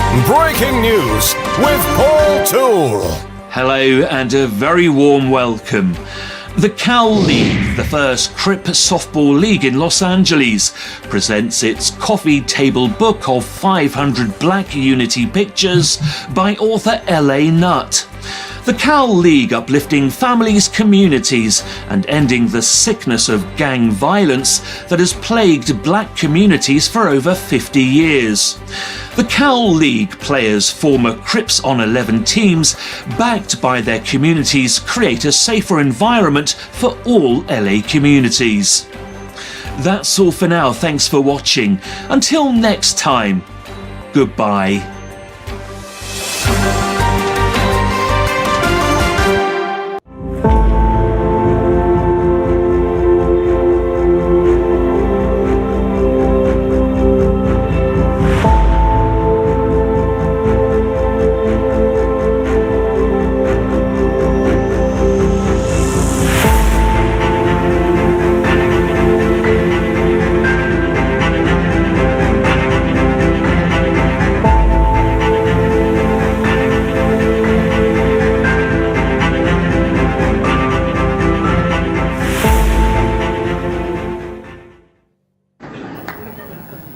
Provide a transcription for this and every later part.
Breaking news with Paul Toole. Hello and a very warm welcome. The Cal League, the first Crip softball league in Los Angeles, presents its coffee table book of 500 Black Unity pictures by author L.A. Nutt. The Cal League uplifting families, communities and ending the sickness of gang violence that has plagued black communities for over 50 years. The Cal League players, former Crips on 11 teams, backed by their communities, create a safer environment for all LA communities. That's all for now. Thanks for watching. Until next time, goodbye.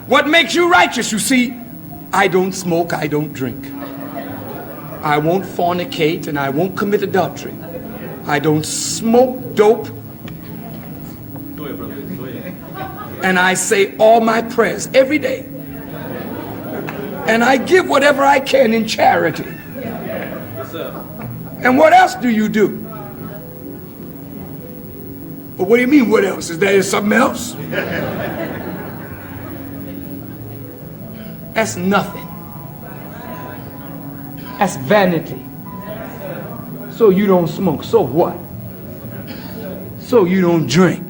What makes you righteous? You see, I don't smoke, I don't drink. I won't fornicate and I won't commit adultery. I don't smoke dope. Go ahead, brother. Go ahead. And I say all my prayers every day. And I give whatever I can in charity. Yes, sir. And what else do you do? But what do you mean, what else? Is there something else? That's nothing. That's vanity. So you don't smoke, so what? So you don't drink.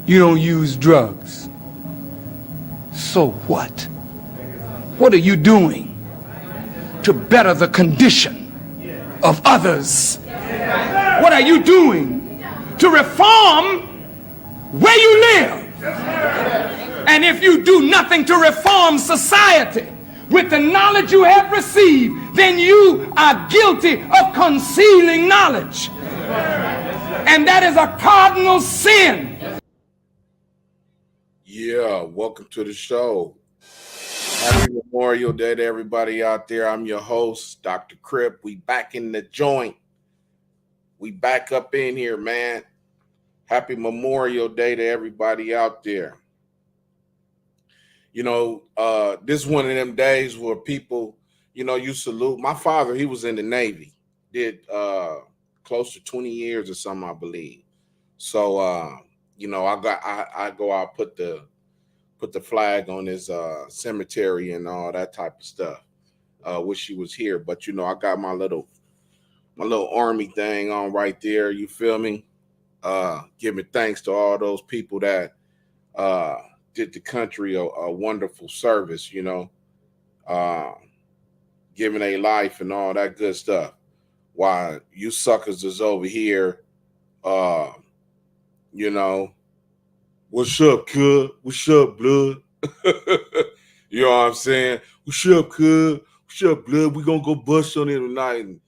You don't use drugs. So what? What are you doing to better the condition of others? What are you doing to reform where you live? And if you do nothing to reform society with the knowledge you have received, then you are guilty of concealing knowledge. And that is a cardinal sin. Yeah, welcome to the show. Happy Memorial Day to everybody out there. I'm your host, Dr. Crip. We back in the joint. We back up in here, man. Happy Memorial Day to everybody out there. You know, this is one of them days where people, you know, you salute. My father, he was in the Navy, did close to 20 years or something, I believe. So, you know, I go out, put the flag on his cemetery and all that type of stuff. Wish he was here, but you know, I got my little army thing on right there. You feel me? Giving thanks to all those people that did the country a wonderful service, you know, giving a life and all that good stuff. While you suckers is over here, you know, what's up, cuz? What's up, blood? You know what I'm saying? What's up, cuz? What's up, blood? We gonna go bust on it tonight. And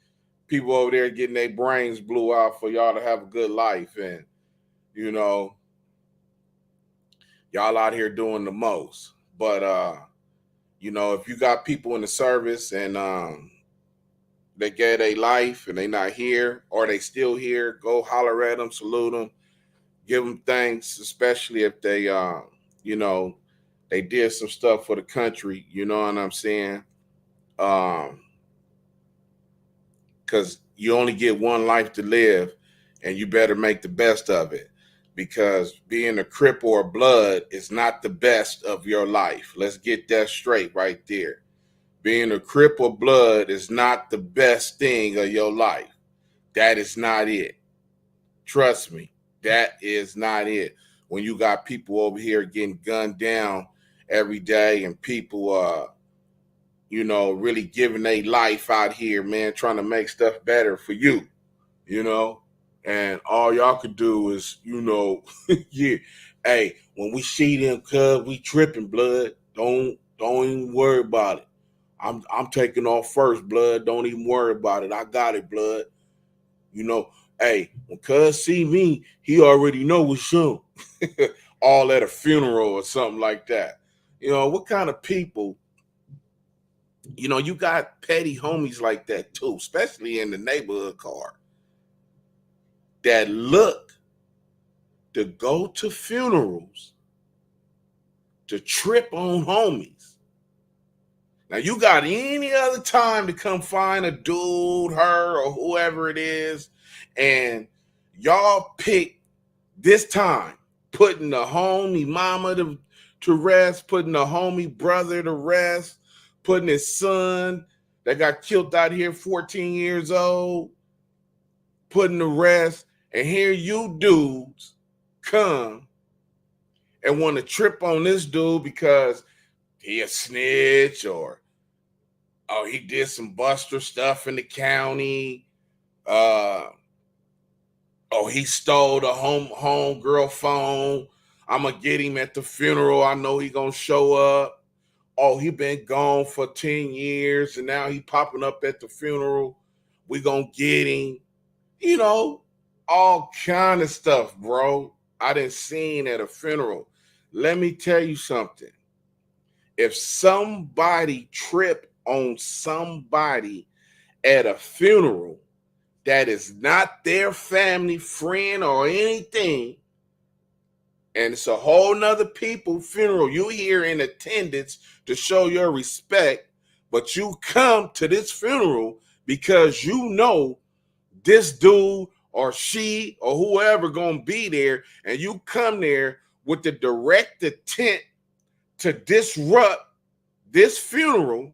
people over there getting their brains blew out for y'all to have a good life. And, you know, y'all out here doing the most. But, you know, if you got people in the service and they gave their life and they not here or they still here, go holler at them, salute them, give them thanks, especially if they, you know, they did some stuff for the country. You know what I'm saying? Because you only get one life to live and you better make the best of it. Because being a Crip or a Blood is not the best of your life. Let's get that straight right there. Being a Crip or Blood is not the best thing of your life. That is not it. Trust me, that is not it. When you got people over here getting gunned down every day and people, you know, really giving their life out here, man, trying to make stuff better for you, you know. And all y'all could do is, you know, yeah, hey, when we see them, cuz we tripping, blood. Don't Don't even worry about it. I'm taking off first, blood. Don't even worry about it. I got it, blood. You know, hey, when cuz see me, he already know what's up. All at a funeral or something like that. You know, what kind of people, you got petty homies like that too, especially in the neighborhood car, that look to go to funerals to trip on homies. Now, you got any other time to come find a dude, her, or whoever it is, and y'all pick this time, putting the homie mama to rest, putting the homie brother to rest, putting his son that got killed out here, 14 years old, putting to rest. And here you dudes come and want to trip on this dude because he a snitch, or he did some buster stuff in the county. He stole the home girl phone. I'm gonna get him at the funeral. I know he gonna show up. Oh, he been gone for 10 years and now he popping up at the funeral. We gonna get him. All kind of stuff, bro. I done seen at a funeral. Let me tell you something. If somebody trip on somebody at a funeral that is not their family, friend, or anything, and it's a whole nother people funeral, you here in attendance to show your respect, but you come to this funeral because you know this dude or she or whoever gonna be there, and you come there with the direct intent to disrupt this funeral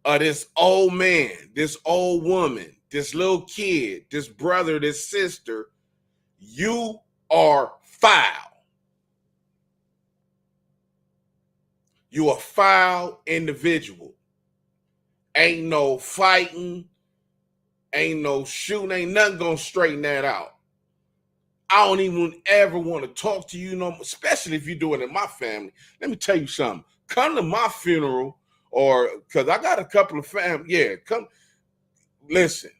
of this old man, this old woman, this little kid, this brother, this sister, you are foul. You a foul individual. Ain't no fighting, ain't no shooting, ain't nothing gonna straighten that out. I don't even ever want to talk to you no more, especially if you do it in my family. Let me tell you something. Come to my funeral, or because I got a couple of family. Yeah, come. Listen,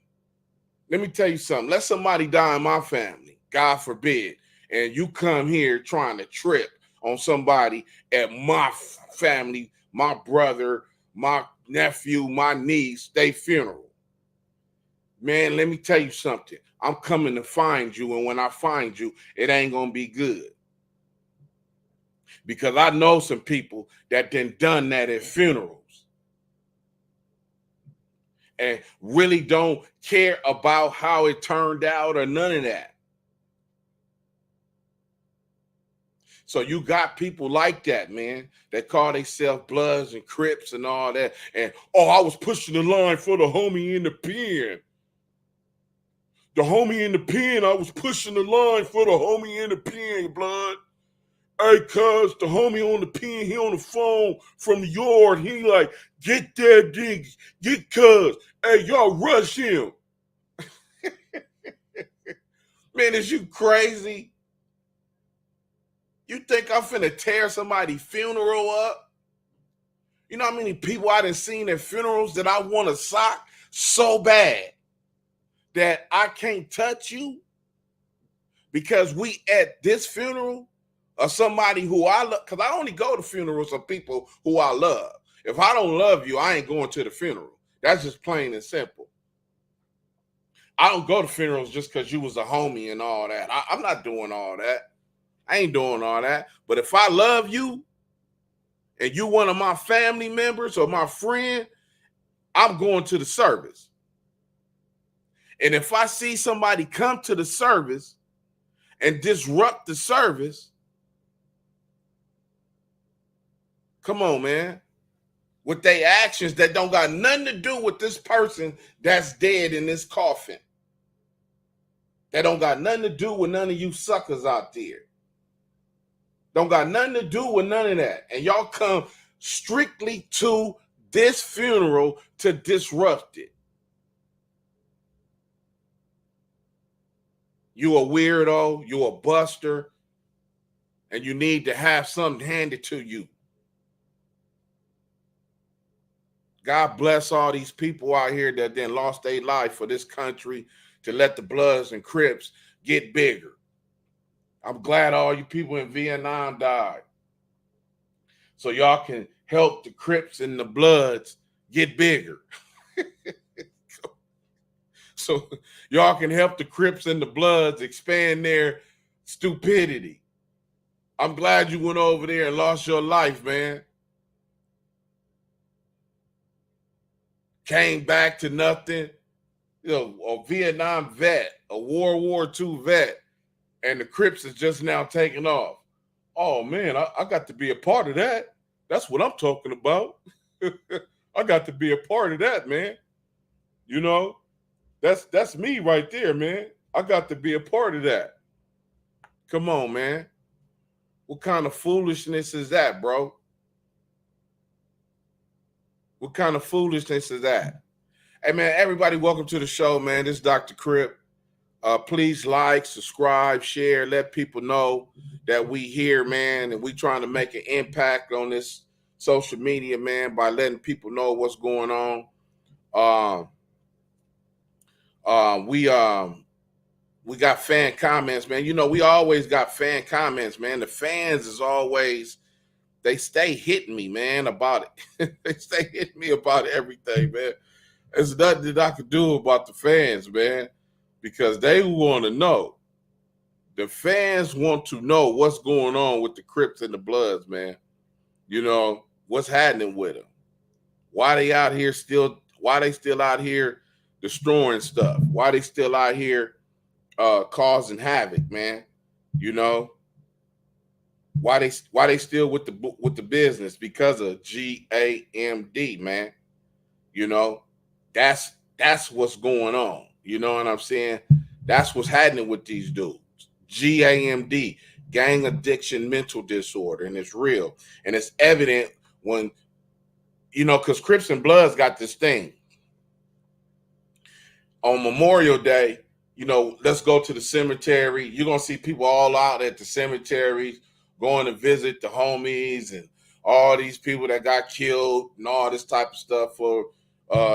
let me tell you something. Let somebody die in my family, God forbid, and you come here trying to trip on somebody at my family, my brother, my nephew, my niece, they funeral. Man, let me tell you something. I'm coming to find you, and when I find you, it ain't gonna be good. Because I know some people that done that at funerals and really don't care about how it turned out or none of that. So you got people like that, man, that call themselves Bloods and Crips and all that. And, I was pushing the line for the homie in the pen. The homie in the pen, I was pushing the line for the homie in the pen, blood. Hey, cuz, the homie on the pen, he on the phone from the yard. He like, get that dig, get cuz. Hey, y'all rush him. Man, is you crazy? You think I'm finna tear somebody's funeral up? You know how many people I done seen at funerals that I want to sock so bad that I can't touch you? Because we at this funeral of somebody who I love, because I only go to funerals of people who I love. If I don't love you, I ain't going to the funeral. That's just plain and simple. I don't go to funerals just because you was a homie and all that. I'm not doing all that. I ain't doing all that. But if I love you and you one of my family members or my friend, I'm going to the service. And if I see somebody come to the service and disrupt the service, come on, man. With their actions that don't got nothing to do with this person that's dead in this coffin. That don't got nothing to do with none of you suckers out there. Don't got nothing to do with none of that. And y'all come strictly to this funeral to disrupt it. You a weirdo, you a buster, and you need to have something handed to you. God bless all these people out here that then lost their life for this country to let the Bloods and Crips get bigger. I'm glad all you people in Vietnam died, so y'all can help the Crips and the Bloods get bigger. So y'all can help the Crips and the Bloods expand their stupidity. I'm glad you went over there and lost your life, man. Came back to nothing. You know, a Vietnam vet, a World War II vet, and the Crips is just now taking off. Oh man, I got to be a part of that. That's what I'm talking about. I got to be a part of that, man. You know, that's me right there, man. I got to be a part of that. Come on, man. What kind of foolishness is that, bro? What kind of foolishness is that? Hey, man, everybody, welcome to the show, man. This is Dr. Crip. Please like, subscribe, share, let people know that we here, man, and we trying to make an impact on this social media, man, by letting people know what's going on. We got fan comments, man. You know, we always got fan comments, man. The fans is always, they stay hitting me, man, about it. They stay hitting me about everything, man. There's nothing that I could do about the fans, man, because they want to know. The fans want to know what's going on with the Crips and the Bloods, man. You know, what's happening with them. Why they still out here destroying stuff? Why they still out here causing havoc, man? You know, why they still with the business? Because of GAMD, man. You know, that's what's going on. You know what I'm saying? That's what's happening with these dudes. GAMD, gang addiction mental disorder, and it's real. And it's evident when, you know, because Crips and Bloods got this thing. On Memorial Day, you know, let's go to the cemetery. You're going to see people all out at the cemeteries going to visit the homies and all these people that got killed and all this type of stuff for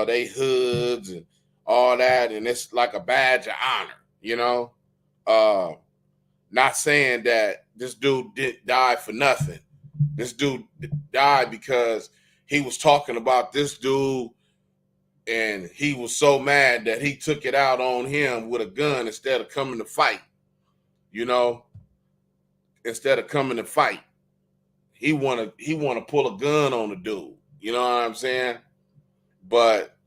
they hoods and all that. And it's like a badge of honor, you know. Not saying that this dude didn't die for nothing. This dude died because he was talking about this dude and he was so mad that he took it out on him with a gun instead of coming to fight. You know, instead of coming to fight, he wanna pull a gun on the dude. You know what I'm saying? But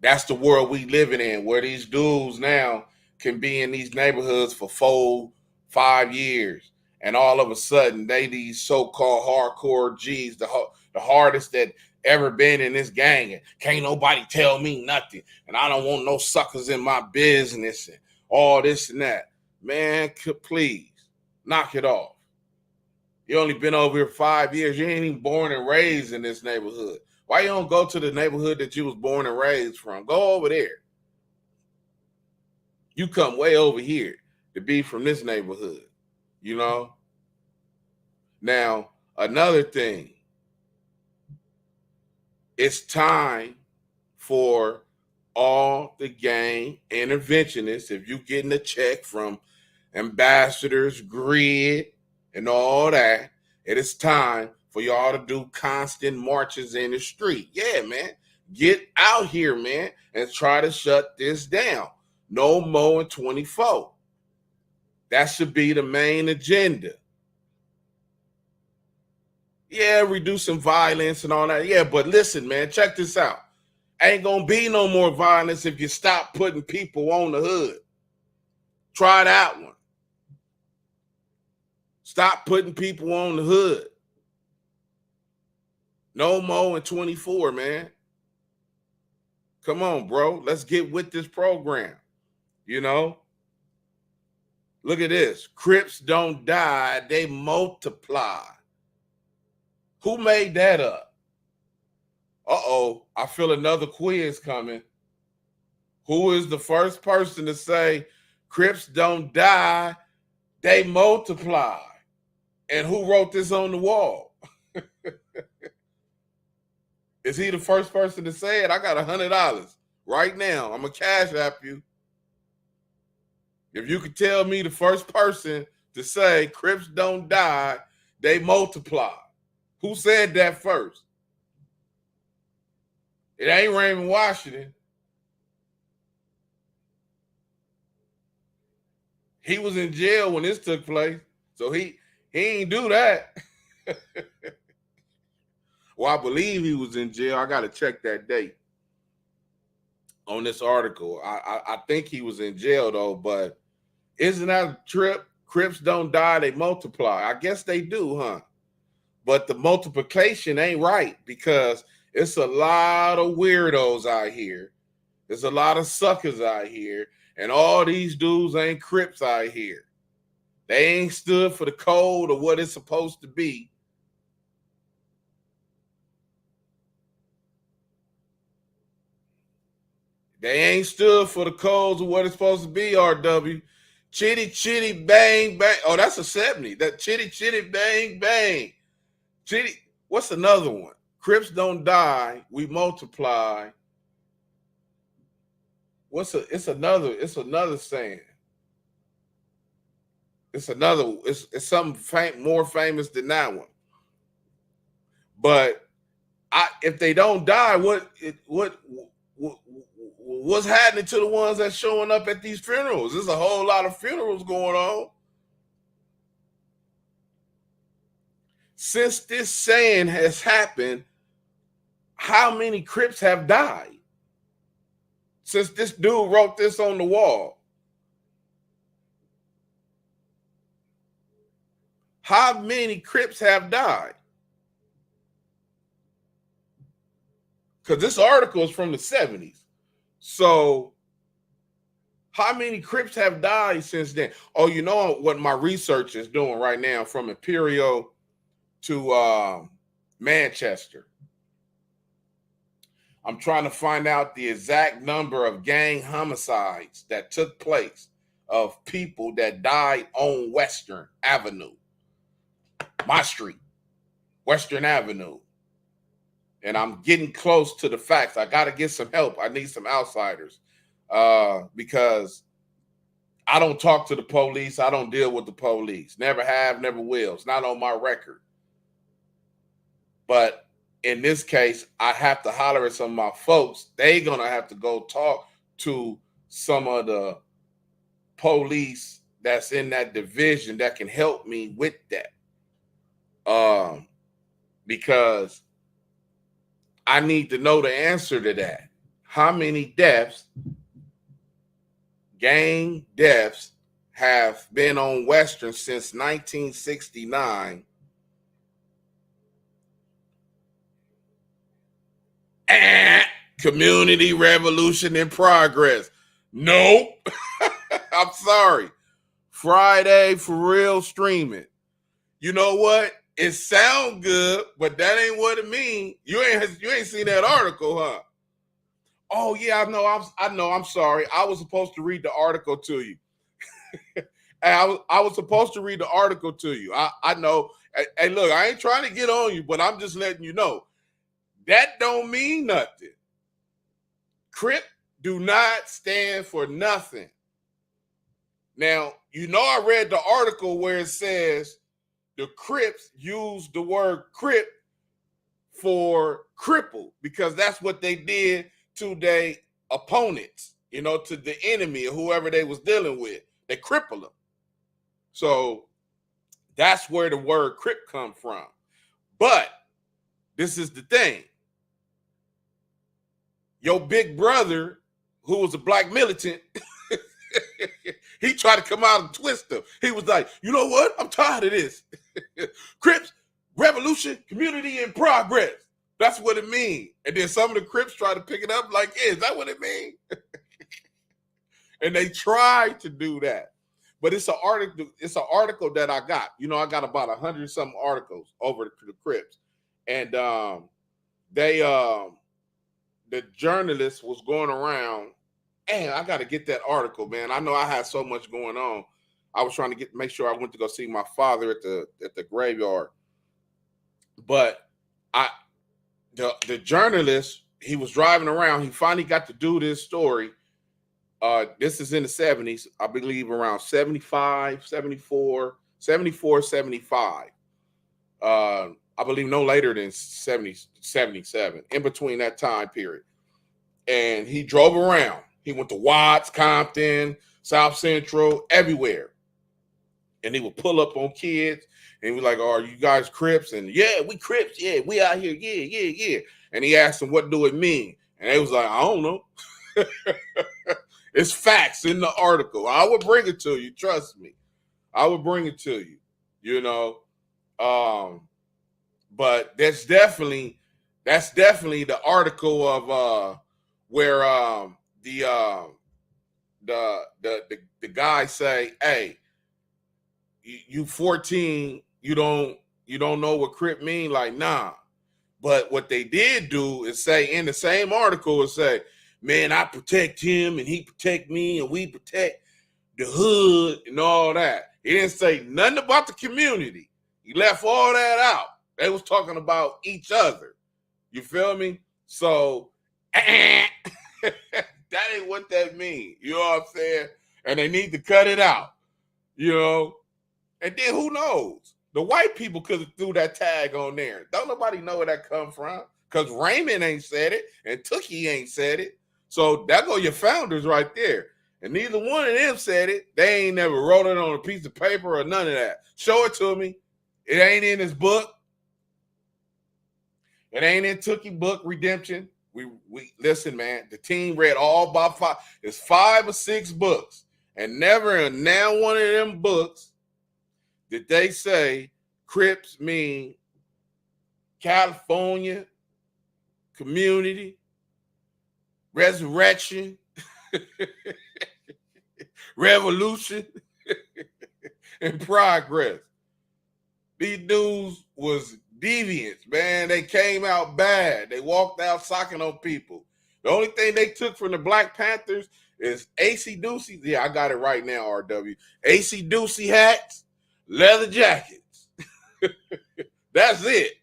that's the world we living in, where these dudes now can be in these neighborhoods for 4-5 years, and all of a sudden they these so-called hardcore G's, the hardest that ever been in this gang, and can't nobody tell me nothing, and I don't want no suckers in my business and all this and that. Man, please knock it off. You only been over here 5 years. You ain't even born and raised in this neighborhood. Why you don't go to the neighborhood that you was born and raised from? Go over there. You come way over here to be from this neighborhood, you know? Now, another thing, it's time for all the gang interventionists, if you're getting a check from ambassadors, grid, and all that, it is time for y'all to do constant marches in the street. Yeah, man. Get out here, man, and try to shut this down. No more in 24. That should be the main agenda. Yeah, reducing violence and all that. Yeah, but listen, man, check this out. Ain't gonna be no more violence if you stop putting people on the hood. Try that one. Stop putting people on the hood. No more in 24, man. Come on, bro. Let's get with this program. You know? Look at this. Crips don't die, they multiply. Who made that up? Uh-oh, I feel another quiz coming. Who is the first person to say Crips don't die, they multiply? And who wrote this on the wall? Is he the first person to say it? I got $100 right now. I'm going to cash app you. If you could tell me the first person to say Crips don't die, they multiply. Who said that first? It ain't Raymond Washington. He was in jail when this took place, so he ain't do that. Well, I believe he was in jail. I got to check that date on this article. I think he was in jail, though, but isn't that a trip? Crips don't die, they multiply. I guess they do, huh? But the multiplication ain't right because it's a lot of weirdos out here. There's a lot of suckers out here, and all these dudes ain't Crips out here. They ain't stood for the code of what it's supposed to be. They ain't stood for the codes of what it's supposed to be, RW. Chitty, chitty, bang, bang. Oh, that's a 70. That chitty, chitty, bang, bang. Chitty. What's another one? Crips don't die, we multiply. It's another saying. It's something more famous than that one. But if they don't die, what's happening to the ones that's showing up at these funerals? There's a whole lot of funerals going on. Since this saying has happened, how many Crips have died? Since this dude wrote this on the wall. How many Crips have died? Because this article is from the 70s. So how many Crips have died since then? Oh, you know what my research is doing right now from Imperial to Manchester. I'm trying to find out the exact number of gang homicides that took place of people that died on Western Avenue. My street, Western Avenue. And I'm getting close to the facts. I got to get some help. I need some outsiders because I don't talk to the police. I don't deal with the police. Never have, never will. It's not on my record. But in this case, I have to holler at some of my folks. They're going to have to go talk to some of the police that's in that division that can help me with that. Because I need to know the answer to that. How many deaths, gang deaths, have been on Western since 1969? Community revolution in progress. Nope. I'm sorry. Friday for real streaming. You know what? It sound good, but that ain't what it mean. You ain't seen that article, huh? Oh yeah, I know. I'm sorry. I was supposed to read the article to you. I was supposed to read the article to you. I know. Hey, look, I ain't trying to get on you, but I'm just letting you know. That don't mean nothing. Crip do not stand for nothing. Now, you know I read the article where it says the Crips use the word Crip for cripple because that's what they did to their opponents, to the enemy or whoever they was dealing with. They cripple them. So that's where the word Crip come from. But this is the thing. Your big brother, who was a black militant, he tried to come out and twist them. He was like, you know what? I'm tired of this. Crips, revolution, community in progress. That's what it means. And then some of the Crips try to pick it up like, is that what it means? And they tried to do that. But it's an article that I got. I got about 100-something articles over the Crips. And the journalist was going around, and I got to get that article, man. I know I had so much going on. I was trying to make sure I went to go see my father at the graveyard. But the journalist, he was driving around. He finally got to do this story. This is in the 70s, I believe around 75, 74, 74, 75. I believe no later than 70, 77, in between that time period. And he drove around. He went to Watts, Compton, South Central, everywhere. And he would pull up on kids and he was like, "Are you guys Crips?" And yeah, we Crips. Yeah, we out here. Yeah. And he asked them, "What do it mean?" And they was like, "I don't know." It's facts in the article. I would bring it to you. Trust me. I would bring it to you, you know. But that's definitely the article of where the guy say, "Hey, you 14, you don't know what Crip mean?" Like, nah. But what they did do is say in the same article is say, "Man, I protect him and he protect me and we protect the hood and all that." He didn't say nothing about the community. He left all that out. They was talking about each other. You feel me? So that ain't what that means. You know what I'm saying? And they need to cut it out. You know? And then who knows? The white people could have threw that tag on there. Don't nobody know where that come from. Because Raymond ain't said it and Tookie ain't said it. So that go your founders right there. And neither one of them said it. They ain't never wrote it on a piece of paper or none of that. Show it to me. It ain't in his book. It ain't in Tookie book, Redemption. We listen, man. The team read all about 5. It's 5 or 6 books. And never in now one of them books did they say Crips mean California, community, resurrection, revolution, and progress. These dudes was deviants, man. They came out bad. They walked out socking on people. The only thing they took from the Black Panthers is AC Doocy. Yeah, I got it right now, RW. AC Doocy hats, leather jackets. That's it.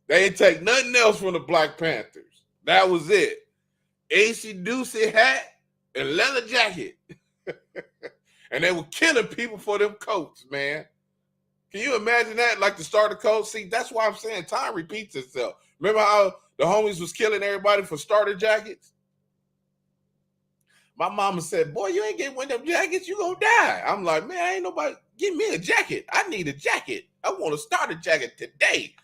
They didn't take nothing else from the Black Panthers. That was it. AC Doocy hat and leather jacket. And they were killing people for them coats, man. Can you imagine that? Like the starter coat? See, that's why I'm saying time repeats itself. Remember how the homies was killing everybody for starter jackets? My mama said, "Boy, you ain't getting one of them jackets, you gonna die." I'm like, "Man, ain't nobody give me a jacket. I need a jacket. I want a starter jacket today."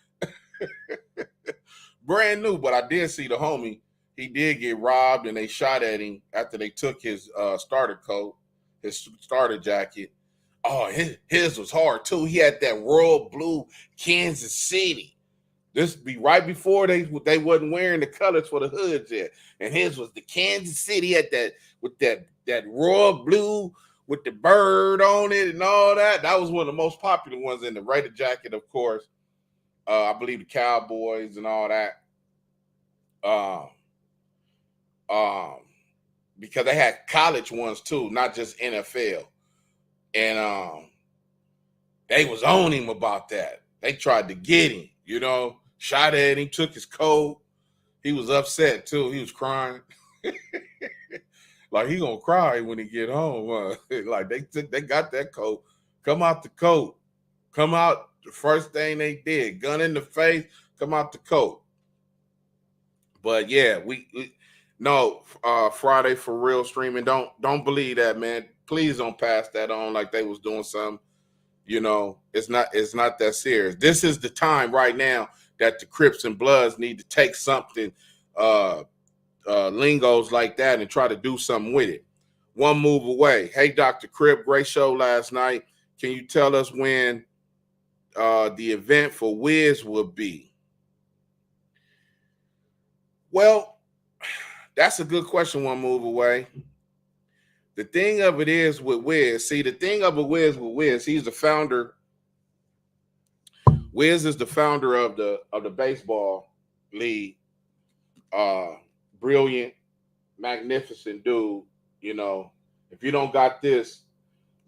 Brand new, but I did see the homie. He did get robbed and they shot at him after they took his starter coat, his starter jacket. Oh, his was hard too. He had that royal blue Kansas City. This be right before they wasn't wearing the colors for the hoods yet. And his was the Kansas City. He had that with that royal blue with the bird on it and all that. That was one of the most popular ones in the Raider jacket, of course. I believe the Cowboys and all that. Because they had college ones too, not just NFL. And they was on him about that. They tried to get him, you know, shot at him, took his coat. He was upset too. He was crying. Like he gonna cry when he get home. Like they got that coat. Come out the coat. Come out. The first thing they did, gun in the face, come out the coat. But yeah, no Friday for real streaming. Don't believe that, man. Please don't pass that on like they was doing something. You know, it's not that serious. This is the time right now that the Crips and Bloods need to take something, lingos like that and try to do something with it. One move away. Hey, Dr. Crip, great show last night. Can you tell us when the event for Wiz will be? Well, that's a good question. One move away. The thing of it is with Wiz, he's the founder. Wiz is the founder of the baseball league. Brilliant, magnificent dude. You know, if you don't got this,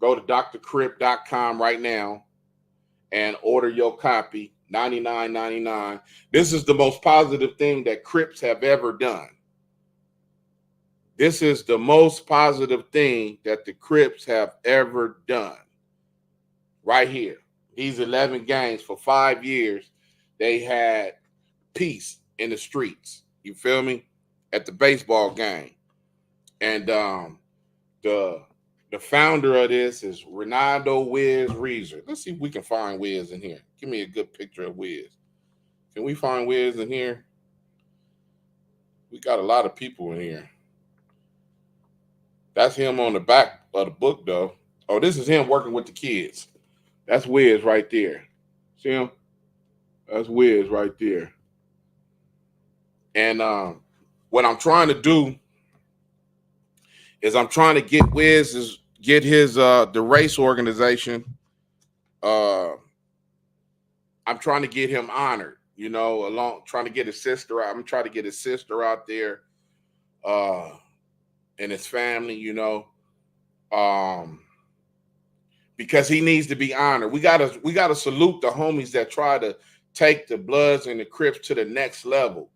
go to drcrip.com right now and order your copy. $99.99. This is the most positive thing that Crips have ever done. This is the most positive thing that the Crips have ever done. Right here. These 11 games for 5 years, they had peace in the streets. You feel me? At the baseball game. And the founder of this is Ronaldo Wiz Reeser. Let's see if we can find Wiz in here. Give me a good picture of Wiz. Can we find Wiz in here? We got a lot of people in here. That's him on the back of the book, though. Oh, this is him working with the kids. That's Wiz right there. See him? That's Wiz right there. And what I'm trying to do is I'm trying to get Wiz get his the race organization. I'm trying to get him honored, you know, trying to get his sister out. I'm trying to get his sister out there, and his family, you know, because he needs to be honored. We gotta salute the homies that try to take the Bloods and the Crips to the next level,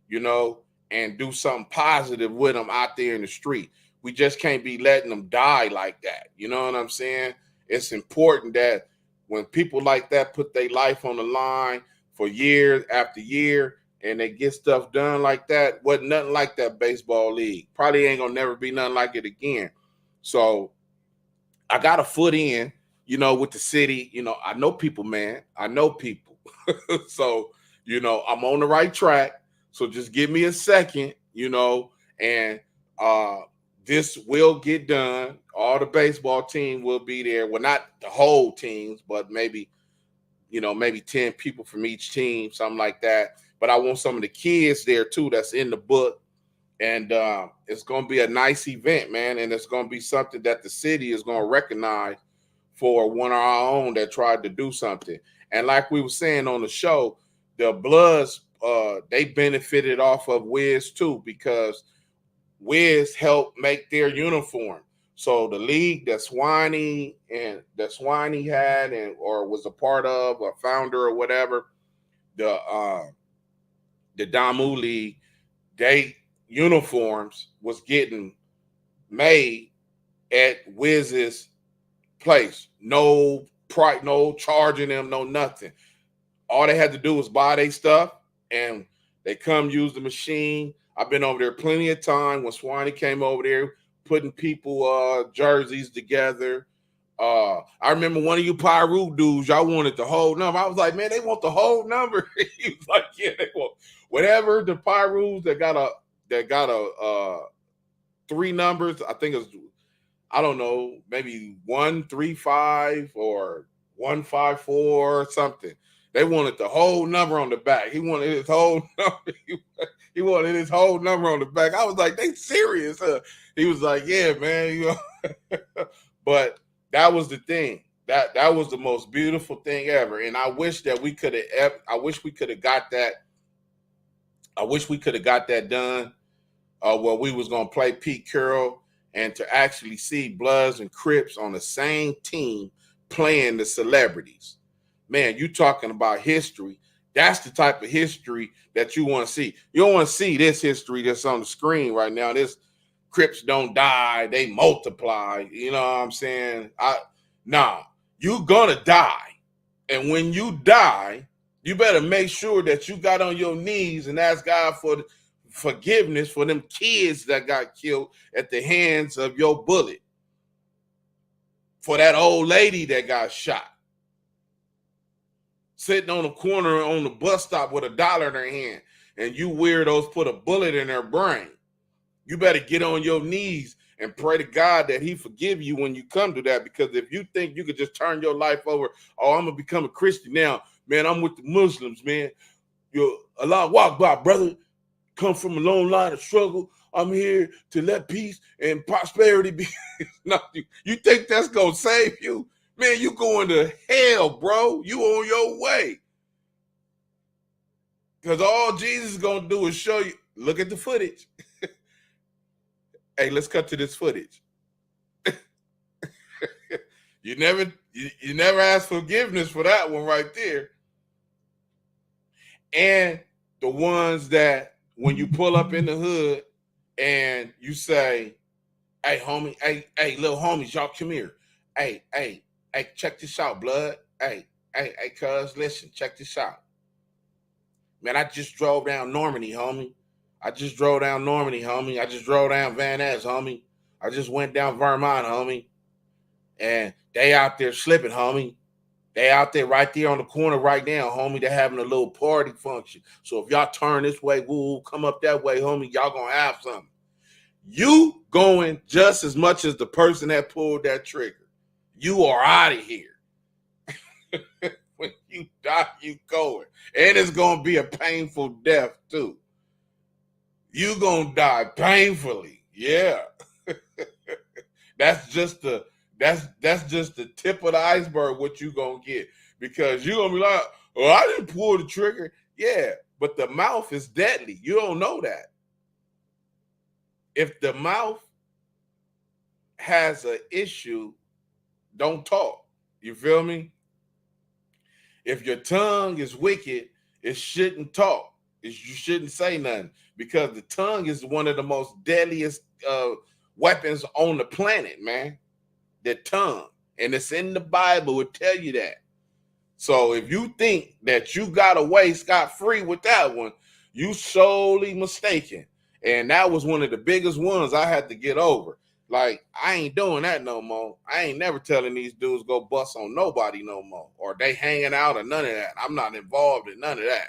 you know, and do something positive with them out there in the street. We just can't be letting them die like that. You know what I'm saying? It's important that when people like that put their life on the line for years after year and they get stuff done like that, wasn't nothing like that baseball league. Probably ain't gonna never be nothing like it again. So I got a foot in, you know, with the city. You know, I know people, man. I know people. So, you know, I'm on the right track. So just give me a second, you know, and this will get done. All the baseball team will be there. Well, not the whole teams, but maybe, you know, maybe 10 people from each team, something like that. But I want some of the kids there too that's in the book. And it's going to be a nice event, man. And it's going to be something that the city is going to recognize for one of our own that tried to do something. And like we were saying on the show, the Bloods, they benefited off of Wiz too, because Wiz helped make their uniform. So the league that Swanee had or was a part of, or founder or whatever, the Damu League, they uniforms was getting made at Wiz's place. No price, no charging them, no nothing. All they had to do was buy their stuff and they come use the machine. I've been over there plenty of time when Swanee came over there putting people jerseys together. I remember one of you Pyru dudes, y'all wanted the whole number. I was like, man, they want the whole number. He was like, yeah, they want whatever the Pyrus that got a 3 numbers. I think it's, I don't know, maybe 135 or 154 or something. They wanted the whole number on the back. He wanted his whole number. He wanted his whole number on the back. I was like, they serious? He was like, yeah, man. You know? But that was the thing. That was the most beautiful thing ever. And I wish that we could have. I wish we could have got that. I wish we could have got that done. Where we was gonna play Pete Carroll and to actually see Bloods and Crips on the same team playing the celebrities. Man, you talking about history. That's the type of history that you want to see. You don't want to see this history that's on the screen right now. This Crips don't die, they multiply. You know what I'm saying? You gonna die. And when you die, you better make sure that you got on your knees and ask God for forgiveness for them kids that got killed at the hands of your bullet. For that old lady that got shot. Sitting on the corner on the bus stop with $1 in their hand, and you weirdos put a bullet in their brain. You better get on your knees and pray to God that he forgive you when you come to that, because if you think you could just turn your life over, oh, I'm going to become a Christian now, man, I'm with the Muslims, man. You're Allah Akbar, brother. Come from a long line of struggle. I'm here to let peace and prosperity be. You think that's going to save you? Man, you going to hell, bro. You on your way. Because all Jesus is going to do is show you. Look at the footage. Hey, let's cut to this footage. You never asked forgiveness for that one right there. and the ones that when you pull up in the hood and you say, hey, homie, hey, little homies, y'all come here. Hey, check this out, blood. Hey, cuz, listen, check this out. Man, I just drove down Normandy, homie. I just drove down Van Ness, homie. I just went down Vermont, homie. And they out there slipping, homie. They out there right there on the corner right now, homie. They're having a little party function. So if y'all turn this way, woo, come up that way, homie, y'all gonna have something. You going just as much as the person that pulled that trigger. You are out of here. When you die, you going. And it's going to be a painful death, too. You going to die painfully. Yeah. That's just the tip of the iceberg what you going to get. Because you're going to be like, oh, I didn't pull the trigger. Yeah, but the mouth is deadly. You don't know that. If the mouth has an issue, don't talk. You feel me? If your tongue is wicked, it shouldn't talk. You shouldn't say nothing because the tongue is one of the most deadliest weapons on the planet, man. The tongue. And it's in the Bible, it tell you that. So if you think that you got away scot-free with that one, you sorely mistaken. And that was one of the biggest ones I had to get over. Like, I ain't doing that no more. I ain't never telling these dudes go bust on nobody no more. Or they hanging out or none of that. I'm not involved in none of that.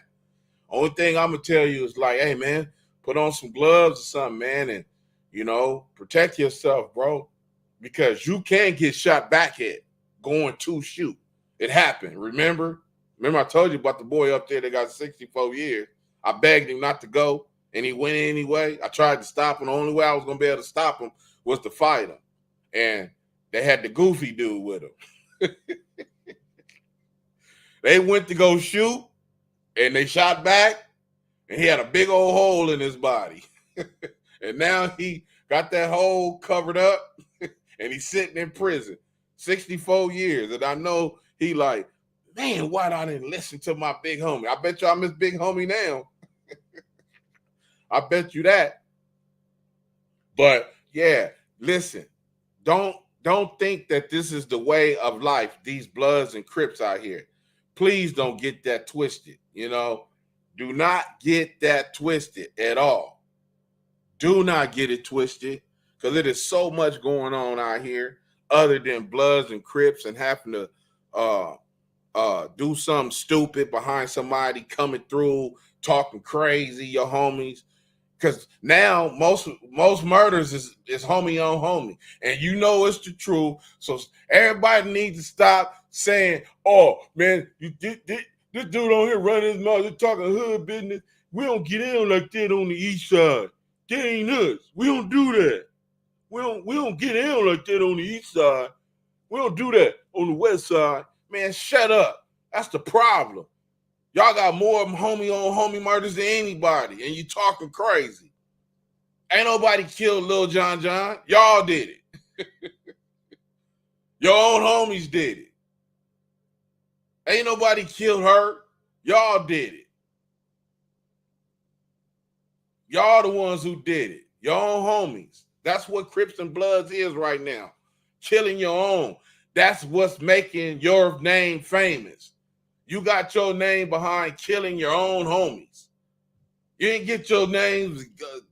Only thing I'm going to tell you is like, hey, man, put on some gloves or something, man, and, protect yourself, bro. Because you can get shot back at going to shoot. It happened, remember? Remember I told you about the boy up there that got 64 years. I begged him not to go, and he went anyway. I tried to stop him. The only way I was going to be able to stop him was to fight him. And they had the goofy dude with him. They went to go shoot, and they shot back, and he had a big old hole in his body. And now he got that hole covered up, and he's sitting in prison. 64 years. And I know he like, man, why I didn't listen to my big homie? I bet you I miss big homie now. I bet you that. But yeah, listen, don't think that this is the way of life, these Bloods and Crips out here. Please don't get that twisted, Do not get that twisted at all. Do not get it twisted because it is so much going on out here other than Bloods and Crips and having to do something stupid behind somebody coming through, talking crazy, your homies. Because now most murders is homie on homie. And it's the truth. So everybody needs to stop saying, oh, man, this dude on here running his mouth, they're talking hood business. We don't get in like that on the east side. That ain't us. We don't do that. We don't get in like that on the east side. We don't do that on the west side. Man, shut up. That's the problem. Y'all got more homie on homie murders than anybody, and you talking crazy. Ain't nobody killed Lil John John. Y'all did it. Your own homies did it. Ain't nobody killed her. Y'all did it. Y'all the ones who did it. Your own homies. That's what Crips and Bloods is right now. Killing your own. That's what's making your name famous. You got your name behind killing your own homies. You didn't get your names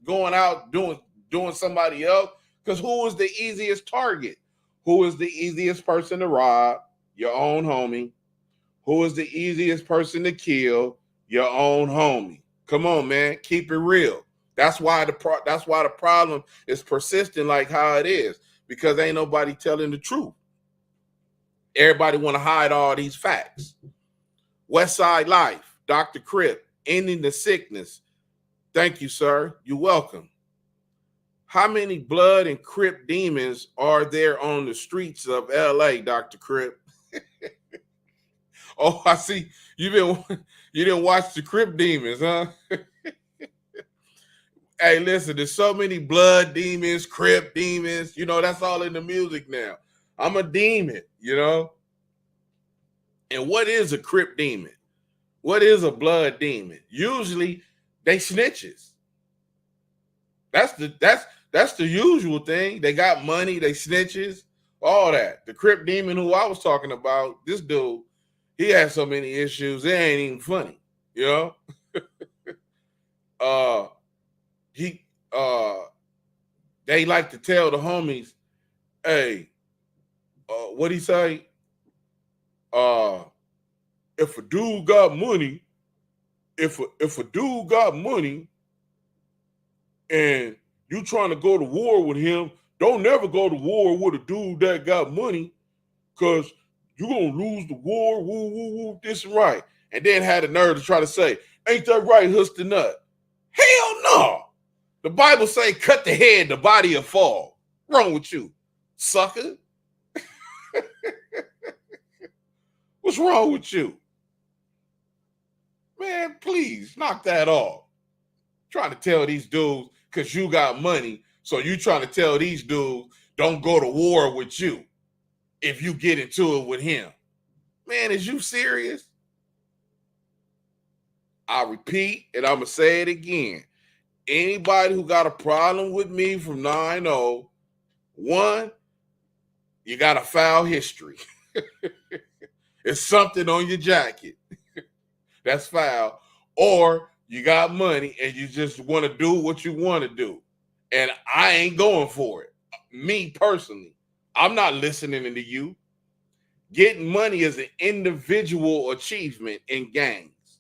going out doing somebody else. Because who is the easiest target? Who is the easiest person to rob? Your own homie. Who is the easiest person to kill? Your own homie. Come on, man. Keep it real. That's why the problem is persistent like how it is. Because ain't nobody telling the truth. Everybody want to hide all these facts. West Side Life, Dr. Crip, ending the sickness. Thank you, sir. You're welcome. How many Blood and Crip demons are there on the streets of LA, Dr. Crip? Oh, I see. You didn't watch the Crip demons, huh? Hey, listen, there's so many Blood demons, Crip demons. That's all in the music now. I'm a demon, And what is a Crip demon? What is a blood demon? Usually they snitches. That's the usual thing. They got money, they snitches, all that. The Crip demon who I was talking about, this dude, he had so many issues, it ain't even funny, you know? He they like to tell the homies, hey, what he say? If a dude got money, if a dude got money and you trying to go to war with him, don't never go to war with a dude that got money, because you're gonna lose the war, woo, woo, woo, this and right. And then had the nerve to try to say, ain't that right, Huster Nut? Hell no. The Bible say, cut the head, the body will fall. Wrong with you, sucker? What's wrong with you? Man, please, knock that off. Trying to tell these dudes, because you got money, so you trying to tell these dudes, don't go to war with you if you get into it with him. Man, is you serious? I repeat, and I'm going to say it again. Anybody who got a problem with me from 9-0, one, you got a foul history. It's something on your jacket. That's foul. Or you got money and you just want to do what you want to do. And I ain't going for it. Me personally, I'm not listening to you. Getting money is an individual achievement in gangs.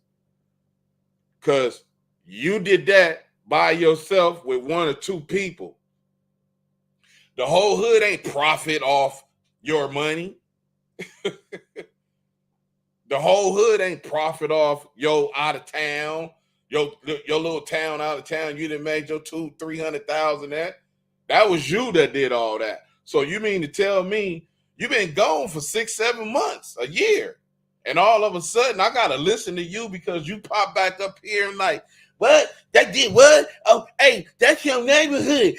Because you did that by yourself with one or two people. The whole hood ain't profit off your money. The whole hood ain't profit off your out of town, your little town out of town. You done made your 200,000-300,000 that. That was you that did all that. So you mean to tell me you've been gone for 6-7 months, a year, and all of a sudden I gotta listen to you because you pop back up here and like, what? That did what? Oh, hey, that's your neighborhood.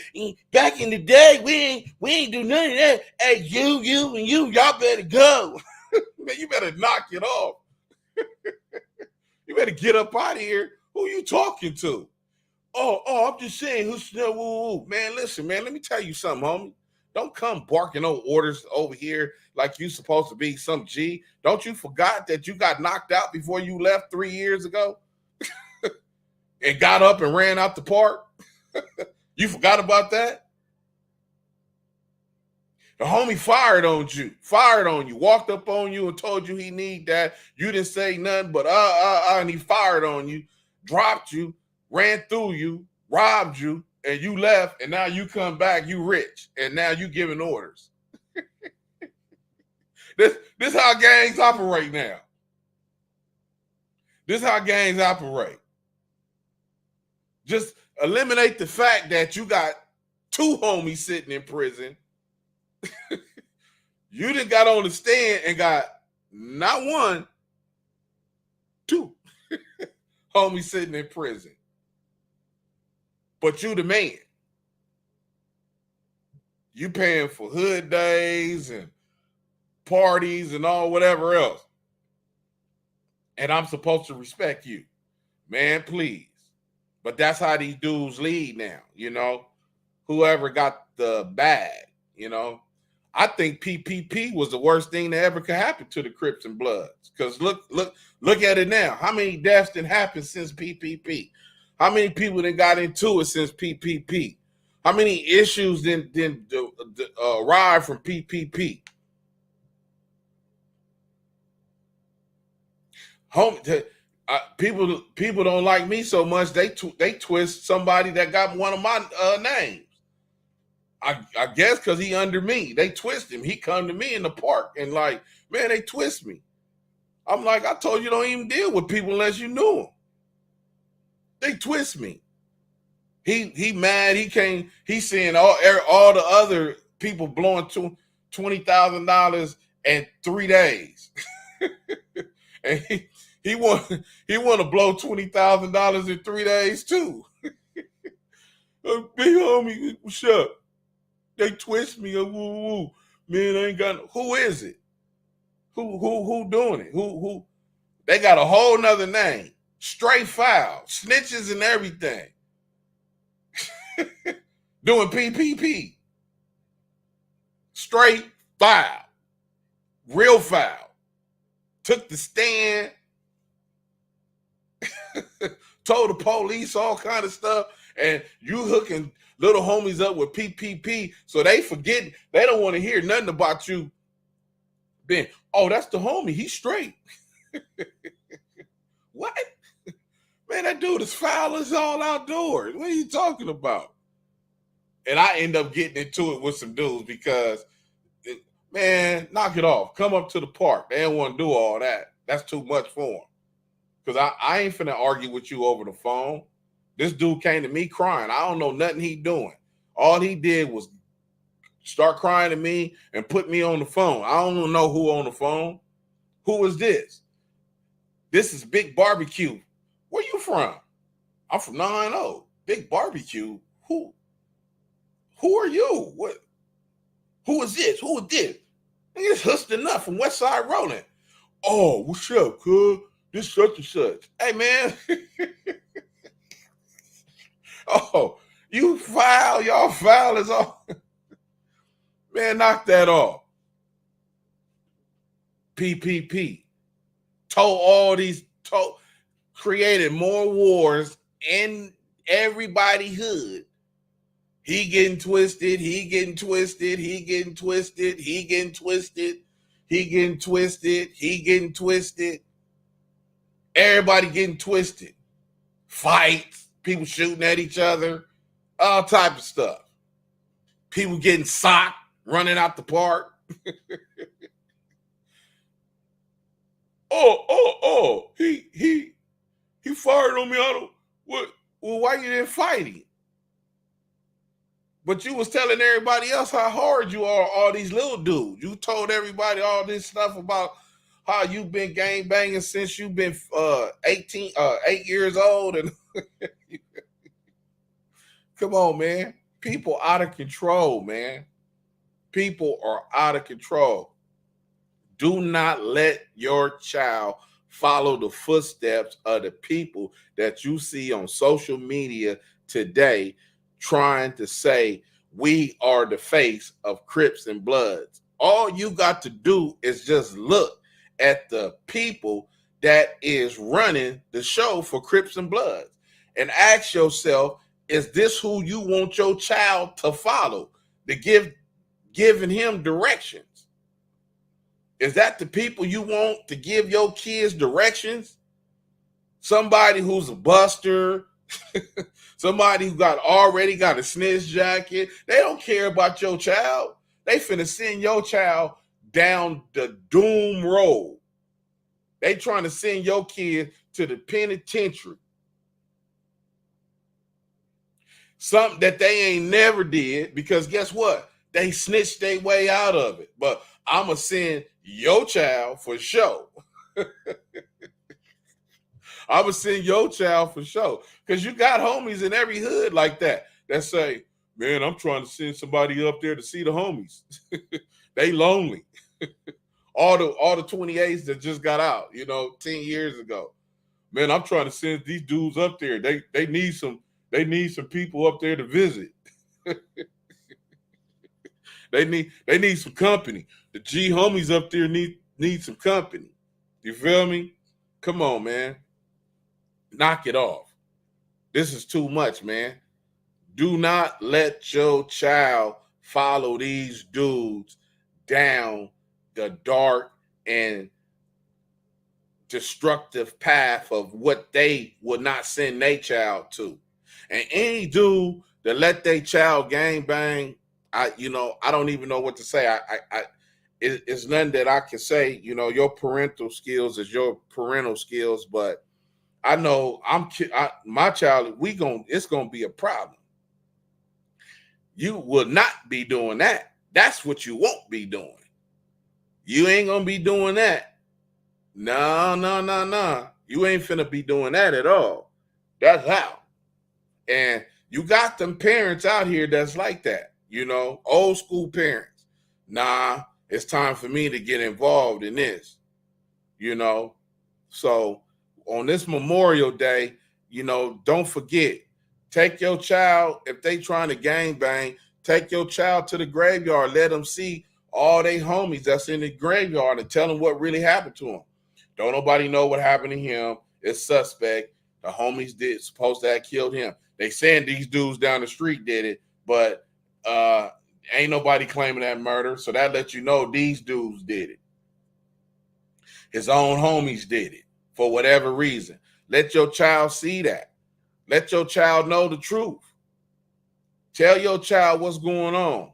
Back in the day, we ain't do none of that. Hey, you, and you, y'all better go. Man, you better knock it off. You better get up out of here. Who you talking to? Oh, I'm just saying, woo. Man, listen, man, let me tell you something, homie. Don't come barking no orders over here like you supposed to be some G. Don't you forgot that you got knocked out before you left 3 years ago? And got up and ran out the park? You forgot about that? The homie fired on you, walked up on you and told you he need that. You didn't say nothing but and he fired on you, dropped you, ran through you, robbed you, and you left, and now you come back, you rich, and now you giving orders. This how gangs operate now. This how gangs operate. Just eliminate the fact that you got two homies sitting in prison. You done got on the stand and got not one, two homies sitting in prison. But you the man. You paying for hood days and parties and all whatever else. And I'm supposed to respect you. Man, please. But that's how these dudes lead now, you know. Whoever got the bag, you know. I think PPP was the worst thing that ever could happen to the Crips and Bloods. Because look at it now. How many deaths did happen since PPP? How many people that got into it since PPP? How many issues did arrive from PPP? People don't like me so much. They twist somebody that got one of my names. I guess because he under me. They twist him. He come to me in the park and like, man, they twist me. I'm like, I told you don't even deal with people unless you knew them. They twist me. He mad. He can't. He's seeing all the other people blowing $20,000 in 3 days, and he want to blow $20,000 in 3 days too. Big homie, what's up? They twist me. Woo. Man, I ain't got. Who is it? Who doing it? Who? They got a whole nother name. Straight foul. Snitches and everything. Doing PPP. Straight foul. Real foul. Took the stand. Told the police all kind of stuff. And you hooking little homies up with PPP, so they forget. They don't want to hear nothing about you being, oh, that's the homie. He's straight. What? Man, that dude is foul as all outdoors. What are you talking about? And I end up getting into it with some dudes because, man, knock it off. Come up to the park. They don't want to do all that. That's too much for them. Because I ain't finna argue with you over the phone. This dude came to me crying. I don't know nothing he doing. All he did was start crying to me and put me on the phone. I don't know who on the phone. Who is this? This is Big Barbecue. Where you from? I'm from 9-0. Big Barbecue? Who are you? What? Who is this? Who is this? It's Hust Enough from West Side Rolling. Oh, what's up, cuz? This such and such. Hey, man. Oh, you foul. Y'all foul as all. Man, knock that off. PPP. Created more wars in everybody hood. He getting twisted. He getting twisted. He getting twisted. He getting twisted. He getting twisted. He getting twisted. Everybody getting twisted. Fights, people shooting at each other, all type of stuff. People getting socked, running out the park. He fired on me. Well, why you didn't fight him? But you was telling everybody else how hard you are, all these little dudes. You told everybody all this stuff about how you've been gang banging since you've been 8 years old. And come on, man. People out of control, man. People are out of control. Do not let your child follow the footsteps of the people that you see on social media today trying to say we are the face of Crips and Bloods. All you got to do is just look at the people that is running the show for Crips and Bloods and ask yourself, is this who you want your child to follow, to giving him directions? Is that the people you want to give your kids directions? Somebody who's a buster, somebody who already got a snitch jacket. They don't care about your child. They finna send your child down the doom road. They trying to send your kid to the penitentiary. Something that they ain't never did, because guess what? They snitched their way out of it. But I'm going to send your child for sure. I'm going to send your child for sure. Because you got homies in every hood like that say, man, I'm trying to send somebody up there to see the homies. They lonely. all the 28s that just got out, 10 years ago. Man, I'm trying to send these dudes up there. They need some people up there to visit. They need some company. The G homies up there need some company. You feel me? Come on, man. Knock it off. This is too much, man. Do not let your child follow these dudes down the dark and destructive path of what they would not send their child to. And any dude that let their child gang bang, I don't even know what to say. It's nothing that I can say. Your parental skills is your parental skills, but I know my child. It's gonna be a problem. You will not be doing that. That's what you won't be doing. You ain't gonna be doing that. No. You ain't finna be doing that at all. That's how. And you got them parents out here that's like that. Old school parents. Nah, it's time for me to get involved in this. So on this Memorial Day, don't forget, take your child, if they trying to gang bang, take your child to the graveyard. Let them see all they homies that's in the graveyard and tell them what really happened to them. Don't nobody know what happened to him. It's suspect. The homies supposed to have killed him. They saying these dudes down the street did it, but ain't nobody claiming that murder. So that lets you know these dudes did it. His own homies did it for whatever reason. Let your child see that. Let your child know the truth. Tell your child what's going on.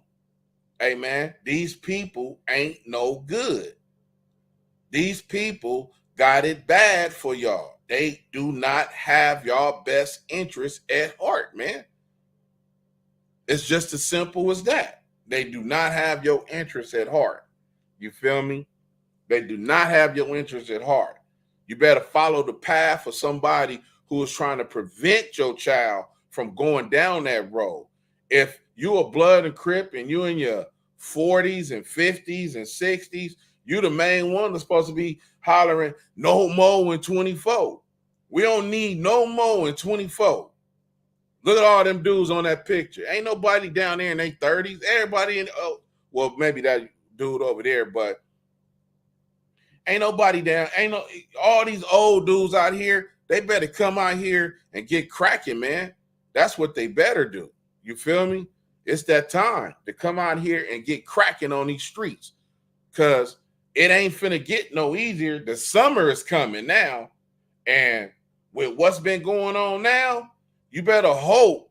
Hey, man, these people ain't no good. These people got it bad for y'all. They do not have y'all best interests at heart, man. It's just as simple as that. They do not have your interests at heart. You feel me? They do not have your interests at heart. You better follow the path of somebody who is trying to prevent your child from going down that road. If you a blood and Crip and you in your 40s and 50s and 60s, you the main one that's supposed to be hollering, no more in 24. We don't need no more in 24. Look at all them dudes on that picture. Ain't nobody down there in their 30s. Everybody well, maybe that dude over there, but ain't nobody down. All these old dudes out here, they better come out here and get cracking, man. That's what they better do. You feel me? It's that time to come out here and get cracking on these streets, because it ain't finna get no easier. The summer is coming now, and with what's been going on now, you better hope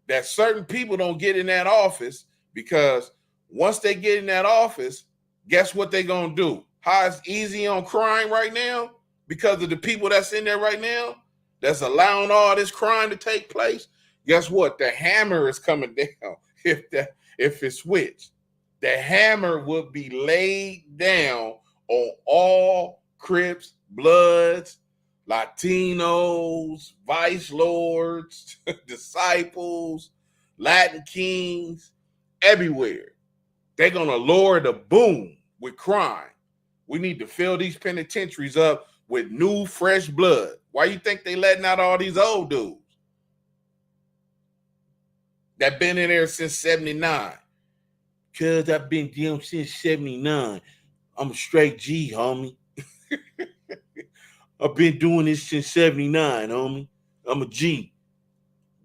that certain people don't get in that office, because once they get in that office, guess what they gonna do? How it's easy on crime right now because of the people that's in there right now that's allowing all this crime to take place. Guess what? The hammer is coming down if it's switched. The hammer would be laid down on all Crips, Bloods, Latinos, Vice Lords, disciples, Latin Kings, everywhere. They're going to lower the boom with crime. We need to fill these penitentiaries up with new, fresh blood. Why you think they letting out all these old dudes that been in there since 79? Because I've been down since 79. I'm a straight G, homie. I've been doing this since 79, homie. I'm a G.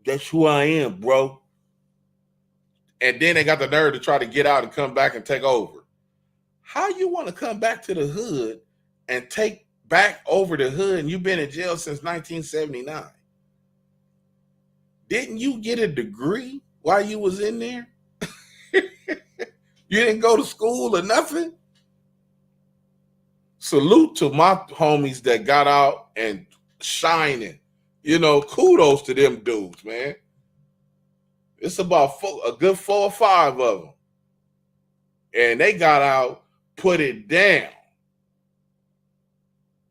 That's who I am, bro. And then they got the nerve to try to get out and come back and take over. How you want to come back to the hood and take back over the hood, and you've been in jail since 1979? Didn't you get a degree while you was in there? You didn't go to school or nothing? Salute to my homies that got out and shining. Kudos to them dudes, man. It's about a good 4 or 5 of them. And they got out, put it down.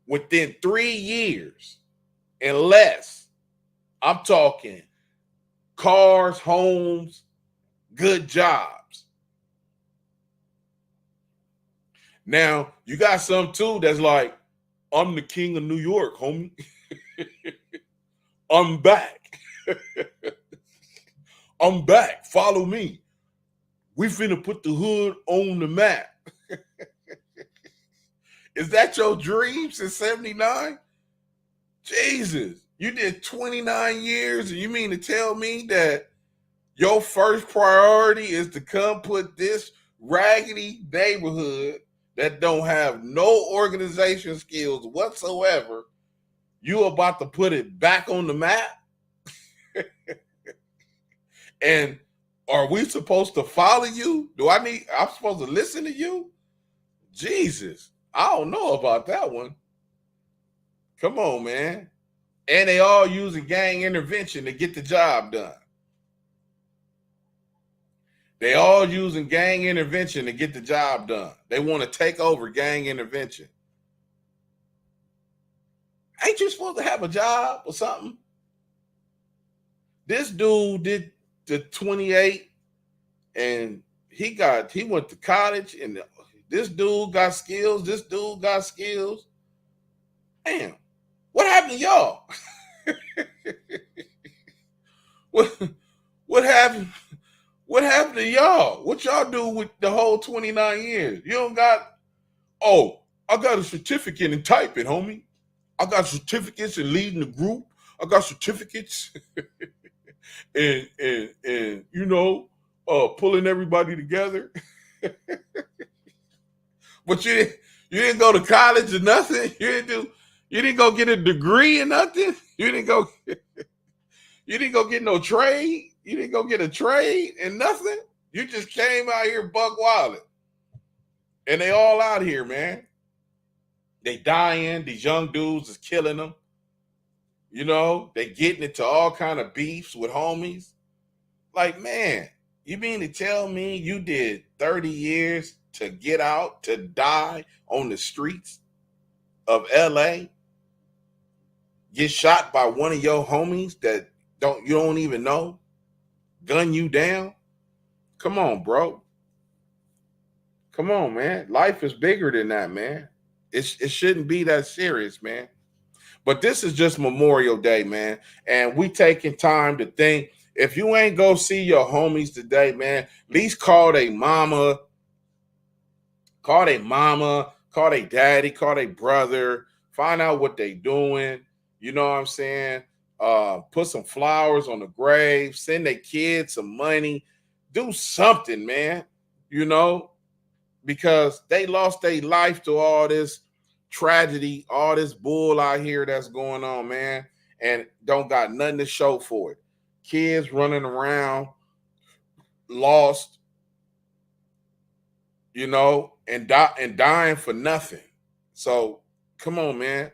Within 3 years and less, I'm talking cars, homes, good jobs. Now, you got some too that's like, I'm the king of New York, homie. I'm back. I'm back. Follow me. We finna put the hood on the map. Is that your dream since 79? Jesus, you did 29 years, and you mean to tell me that your first priority is to come put this raggedy neighborhood that don't have no organization skills whatsoever, you about to put it back on the map? And are we supposed to follow you? I'm supposed to listen to you? Jesus, I don't know about that one. Come on, man. And they all using gang intervention to get the job done. They all using gang intervention to get the job done. They want to take over gang intervention. Ain't you supposed to have a job or something? This dude did the 28 and he went to college, and this dude got skills. This dude got skills. Damn, what happened to y'all? what what happened? What happened to y'all? What y'all do with the whole 29 years? You don't got, oh, I got a certificate in typing, homie. I got certificates in leading the group. I got certificates and pulling everybody together. But you didn't go to college or nothing. You didn't go get a degree or nothing. You didn't go get no trade. You didn't go get a trade and nothing. You just came out here buck wilding. And they all out here, man. They dying. These young dudes is killing them. They getting into all kind of beefs with homies. Like, man, you mean to tell me you did 30 years to get out, to die on the streets of LA? Get shot by one of your homies that you don't even know? Gun you down? Come on, bro. Come on, man. Life is bigger than that, man. It shouldn't be that serious, man. But this is just Memorial Day, man. And we taking time to think. If you ain't go see your homies today, man, at least call their mama, call their daddy, call their brother, find out what they doing. You know what I'm saying? Put some flowers on the grave, send their kids some money, do something, man, because they lost their life to all this tragedy, all this bull out here that's going on, man, and don't got nothing to show for it. Kids running around lost, and dying for nothing. So come on, man.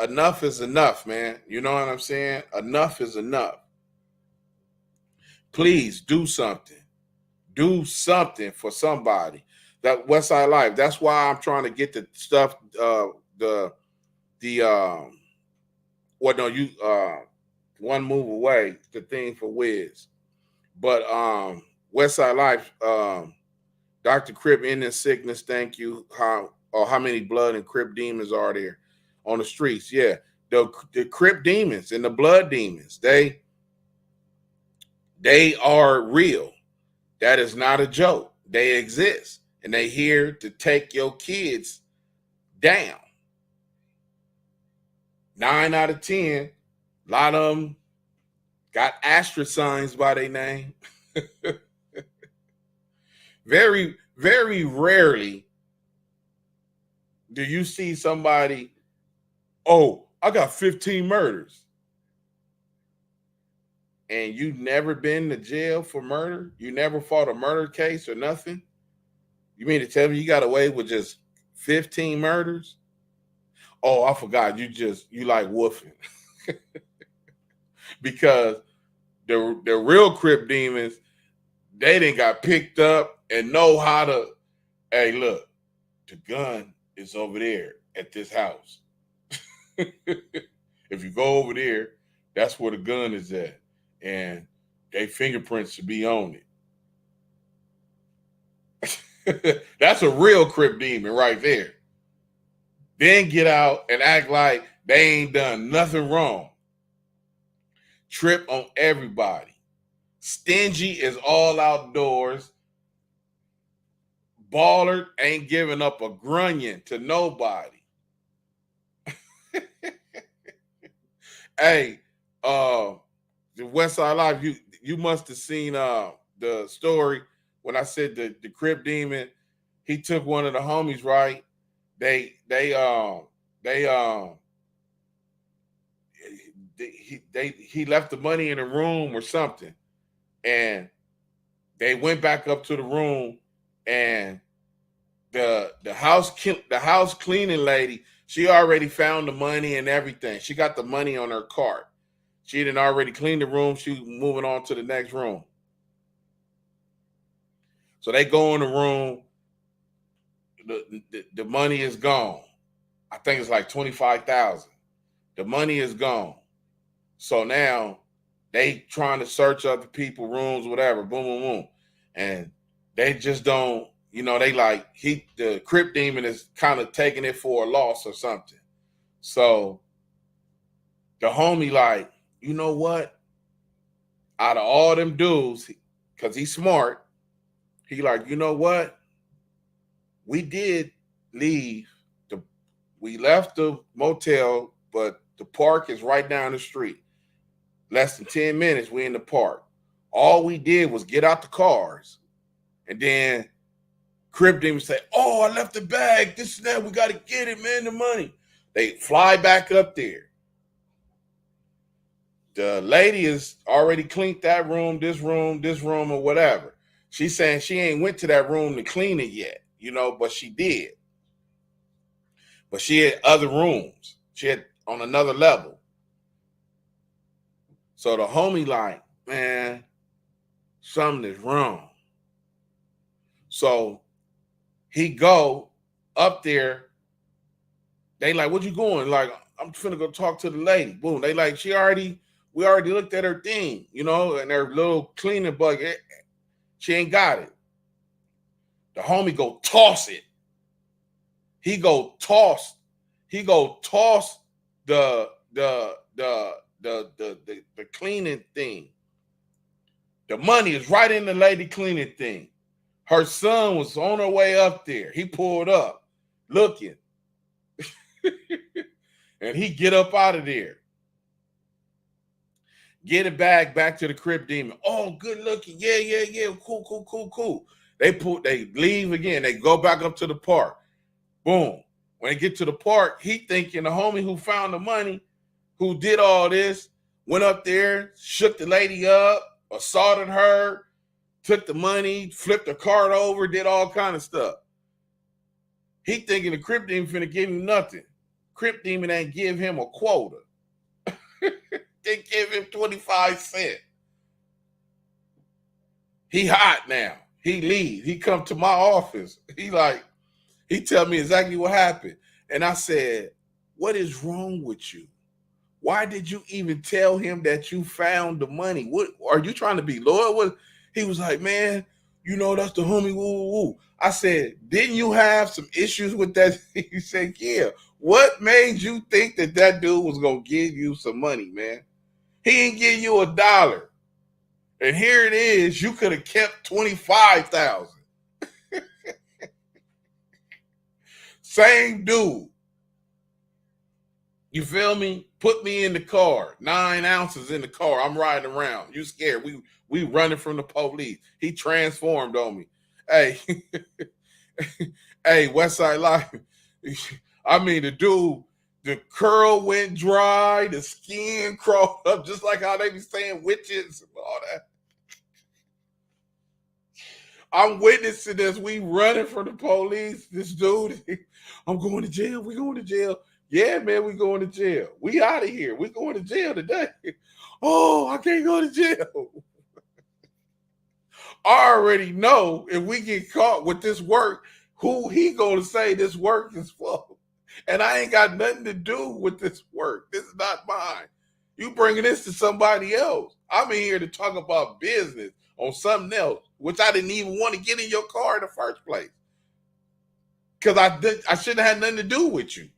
Enough is enough, man. You know what I'm saying? Enough is enough. Please do something. Do something for somebody. That Westside Life. That's why I'm trying to get the stuff. One move away. The thing for Wiz, but Westside Life. Dr. Crip ending sickness. Thank you. How many blood and Crip demons are there on the streets? Yeah, the Crip demons and the blood demons. They are real. That is not a joke. They exist. And they here to take your kids down. 9 out of 10, a lot of them got asterisk signs by their name. Very, very rarely do you see somebody, oh, I got 15 murders. And you never been to jail for murder? You never fought a murder case or nothing? You mean to tell me you got away with just 15 murders? Oh, I forgot. You like woofing. Because the real Crip demons, they didn't got picked up and know how to, hey, look, the gun is over there at this house. If you go over there, that's where the gun is at. And their fingerprints should be on it. That's a real Crip demon right there. Then get out and act like they ain't done nothing wrong. Trip on everybody. Stingy is all outdoors. Baller ain't giving up a grunion to nobody. Hey, the Westside Life, you must have seen the story when I said the Crip demon, he took one of the homies, right? He left the money in the room or something, and they went back up to the room, and the house cleaning lady, she already found the money and everything. She got the money on her cart. She didn't already clean the room. She was moving on to the next room. So they go in the room. The money is gone. I think it's like $25,000. The money is gone. So now they trying to search other people's rooms, whatever. Boom, boom, boom, and they just don't. They like the Crip demon is kind of taking it for a loss or something. So the homie like, you know what? Out of all them dudes, because he's smart, he like, you know what? We did leave. We left the motel, but the park is right down the street. Less than 10 minutes, we in the park. All we did was get out the cars. And then Crip Demon say, oh, I left the bag. This and that. We got to get it, man, the money. They fly back up there. The lady has already cleaned that room, this room, or whatever. She's saying she ain't went to that room to clean it yet, but she did. But she had other rooms. She had on another level. So the homie like, man, something is wrong. So he go up there. They like, what you going? Like, I'm finna go talk to the lady. Boom. They like, we already looked at her thing, and her little cleaning bucket. She ain't got it. The homie go toss it. He go toss the cleaning thing. The money is right in the lady cleaning thing. Her son was on her way up there. He pulled up looking. And he get up out of there. Get it back to the Crip Demon. Oh, good looking. Yeah. Cool. They leave again. They go back up to the park. Boom. When they get to the park, he thinking the homie who found the money, who did all this, went up there, shook the lady up, assaulted her, took the money, flipped the card over, did all kind of stuff. He thinking the Crip Demon finna give him nothing. Crip Demon ain't give him a quota. They give him 25 cents. He hot now. He leave. He come to my office. He tell me exactly what happened. And I said, what is wrong with you? Why did you even tell him that you found the money? What are you trying to be loyal? He was like, man, that's the homie. Woo. I said, didn't you have some issues with that? He said, yeah. What made you think that dude was going to give you some money, man? He didn't give you $1. And here it is. You could have kept 25,000. Same dude. You feel me? Put me in the car. 9 ounces in the car. I'm riding around. You scared. We running from the police. He transformed on me. Hey, hey, Westside Life. I mean, the dude, the curl went dry, the skin crawled up, just like how they be saying witches and all that. I'm witnessing this. We running from the police. This dude, I'm going to jail. We going to jail. Yeah, man, we going to jail. We out of here. We going to jail today. Oh, I can't go to jail. I already know if we get caught with this work, who he going to say this work is for. And I ain't got nothing to do with this work. This is not mine. You bringing this to somebody else. I'm in here to talk about business on something else, which I didn't even want to get in your car in the first place. Because I shouldn't have had nothing to do with you.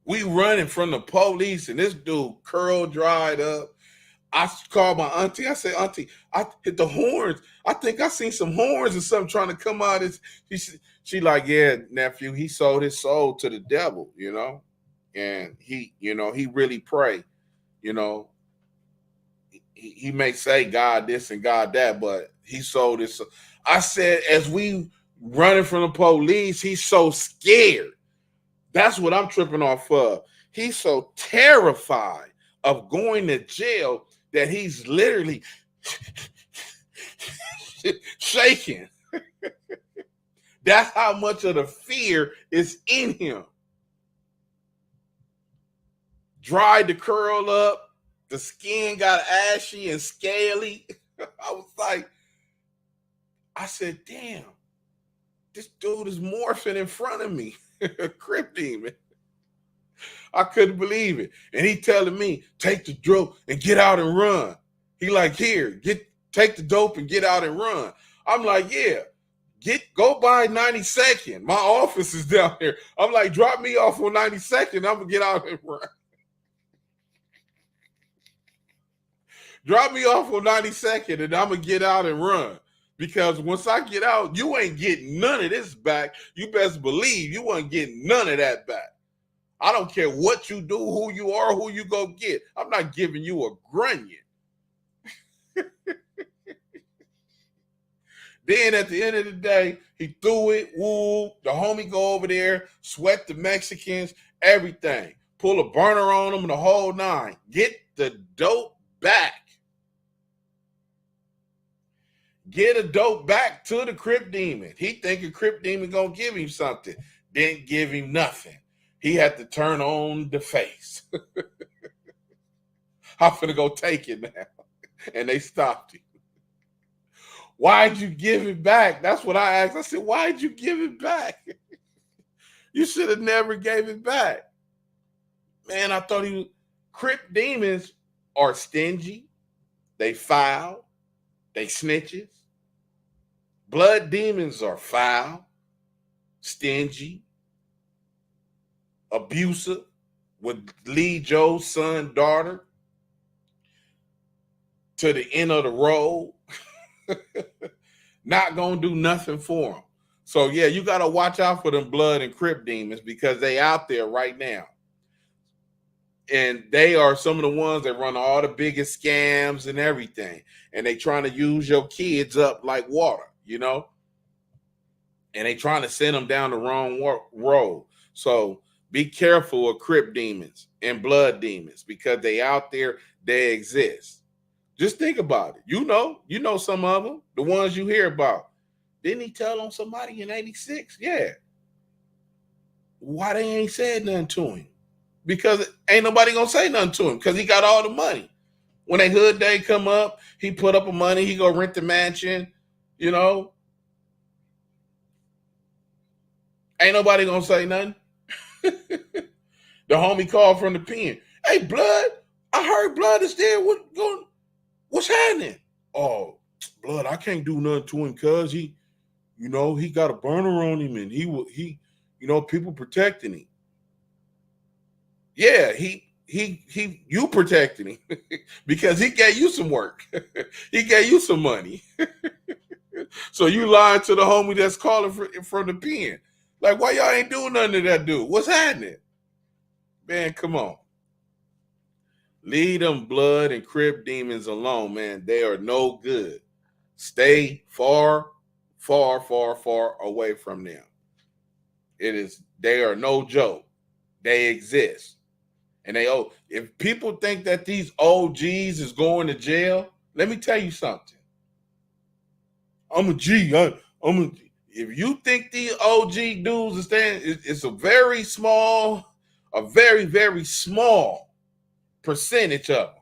We running from the police, and this dude curl dried up. I called my auntie. I said, auntie, I hit the horns. I think I seen some horns or something trying to come out. She like, yeah, nephew, he sold his soul to the devil, and he really pray, he may say God this and God that, but he sold his soul. I said, as we running from the police, he's so scared. That's what I'm tripping off of. He's so terrified of going to jail that he's literally shaking. That's how much of the fear is in him. Dried the curl up. The skin got ashy and scaly. I said, damn, this dude is morphing in front of me. Crip Demon. I couldn't believe it. And he telling me, take the dope and get out and run. He like, here, take the dope and get out and run. I'm like, yeah. Go by 92nd. My office is down here. I'm like, drop me off on 92nd. I'm gonna get out and run. Drop me off on 92nd and I'm gonna get out and run. Because once I get out, you ain't getting none of this back. You best believe you ain't getting none of that back. I don't care what you do, who you are, who you go get. I'm not giving you a grunion. Then at the end of the day, he threw it, woo, the homie go over there, sweat the Mexicans, everything. Pull a burner on them and the whole nine. Get the dope back. Get a dope back to the Crip Demon. He thinking Crip Demon gonna give him something. Didn't give him nothing. He had to turn on the face. I'm finna go take it now. And they stopped him. Why'd you give it back? That's what I asked. I said, why'd you give it back? You should have never gave it back. Man, I thought Crip Demons are stingy. They foul. They snitches. Blood demons are foul, stingy, abusive, would lead Joe's son, daughter to the end of the road. Not gonna do nothing for them. So yeah, you gotta watch out for them blood and Crip demons because they out there right now. And they are some of the ones that run all the biggest scams and everything. And they trying to use your kids up like water, you know? And they trying to send them down the wrong road. So be careful of Crip demons and blood demons because they out there, they exist. Just think about it. You know some of them, the ones you hear about. Didn't he tell on somebody in 86? Yeah. Why they ain't said nothing to him? Because ain't nobody gonna say nothing to him because he got all the money. When a hood day come up, he put up a money, he go rent the mansion, you know. Ain't nobody gonna say nothing. The homie called from the pen. Hey, Blood, I heard Blood is there. What's happening? Oh, Blood, I can't do nothing to him because he got a burner on him and he people protecting him. Yeah, you protecting him because he gave you some work. He gave you some money. So you lying to the homie that's calling from the pen. Like, why y'all ain't doing nothing to that dude? What's happening? Man, come on. Leave them blood and Crip demons alone, man. They are no good. Stay far, far, far, far away from them. They are no joke. They exist. And if people think that these OGs is going to jail, let me tell you something. I'm a G. If you think these OG dudes are staying, it's a very, very small percentage of them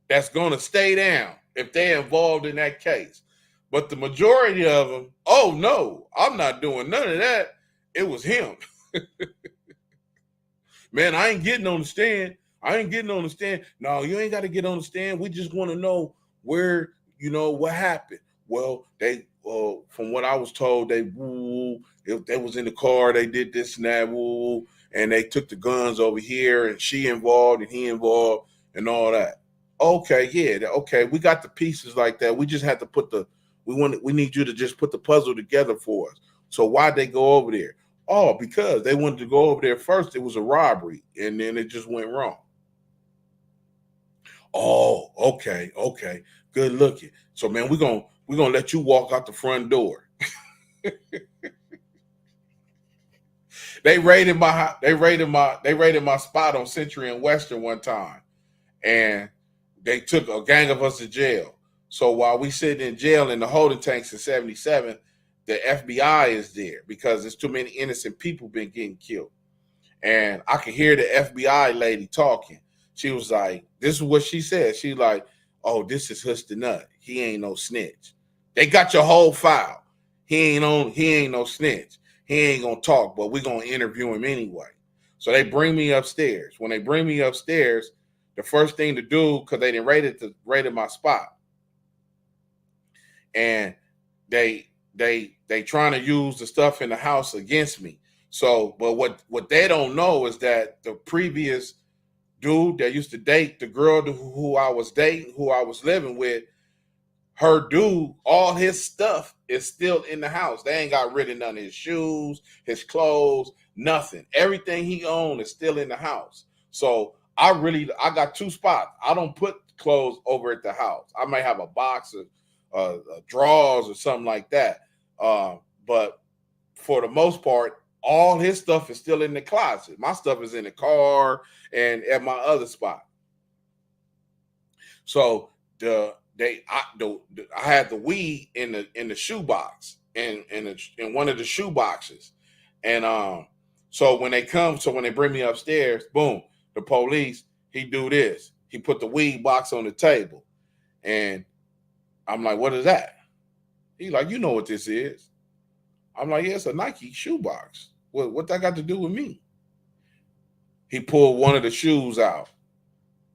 that's going to stay down if they're involved in that case. But the majority of them, oh no, I'm not doing none of that. It was him. Man, I ain't getting on the stand. No, you ain't got to get on the stand. We just want to know where, what happened. Well, they, from what I was told, they was in the car, they did this and that, and they took the guns over here, and she involved and he involved and all that. Okay, yeah, okay, we got the pieces like that. We just had to we need you to just put the puzzle together for us. So why'd they go over there? Oh, because they wanted to go over there first. It was a robbery, and then it just went wrong. Oh, okay, good looking. So, man, we're gonna let you walk out the front door. They raided my spot on Century and Western one time, and they took a gang of us to jail. So while we sitting in jail in the holding tanks in 77. The FBI is there because there's too many innocent people been getting killed. And I could hear the FBI lady talking. She was like, this is what she said. She like, oh, this is Huston Nut. He ain't no snitch. They got your whole file. He ain't no snitch. He ain't gonna talk, but we're gonna interview him anyway. So they bring me upstairs. When they bring me upstairs, the first thing to do, because they didn't raided my spot. And they they trying to use the stuff in the house against me. So, but what they don't know is that the previous dude that used to date the girl who I was dating, who I was living with, her dude, all his stuff is still in the house. They ain't got rid of none of his shoes, his clothes, nothing. Everything he owned is still in the house. So I got two spots. I don't put clothes over at the house. I might have a box of drawers or something like that. But for the most part, all his stuff is still in the closet. My stuff is in the car and at my other spot. So I had the weed in the shoe box in one of the shoe boxes, and so when they bring me upstairs, boom, the police, he do this, he put the weed box on the table, and I'm like, what is that? He's like, you know what this is? I'm like, yeah, it's a Nike shoe box. What that got to do with me? He pulled one of the shoes out,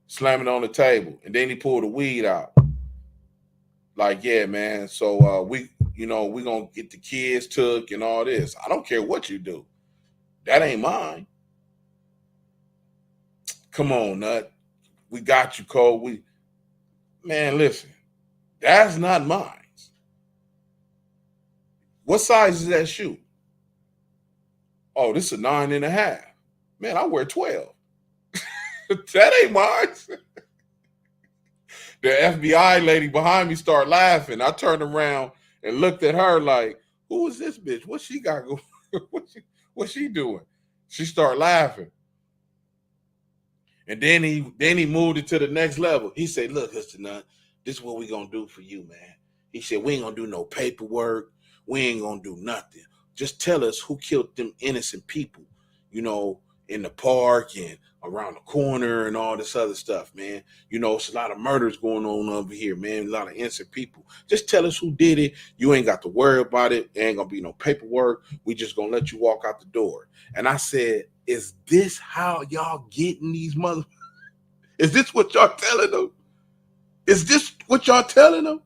slammed it on the table, and then he pulled the weed out. Like, yeah, man. So we gonna get the kids took and all this. I don't care what you do. That ain't mine. Come on, Nut. We got you, Cole. Man, listen. That's not mine. What size is that shoe? Oh, this is a 9.5. Man, I wear 12. That ain't mine. The FBI lady behind me started laughing. I turned around and looked at her like, who is this bitch? What she got going? What's she doing? She started laughing. And then he moved it to the next level. He said, look, Mr. Nut, this is what we gonna do for you, man. He said, we ain't gonna do no paperwork. We ain't gonna do nothing. Just tell us who killed them innocent people, in the park and around the corner and all this other stuff, man. It's a lot of murders going on over here, man. A lot of innocent people. Just tell us who did it. You ain't got to worry about it. There ain't gonna be no paperwork. We just gonna let you walk out the door. And I said, is this how y'all getting these mother? Is this what y'all telling them? Is this what y'all telling them?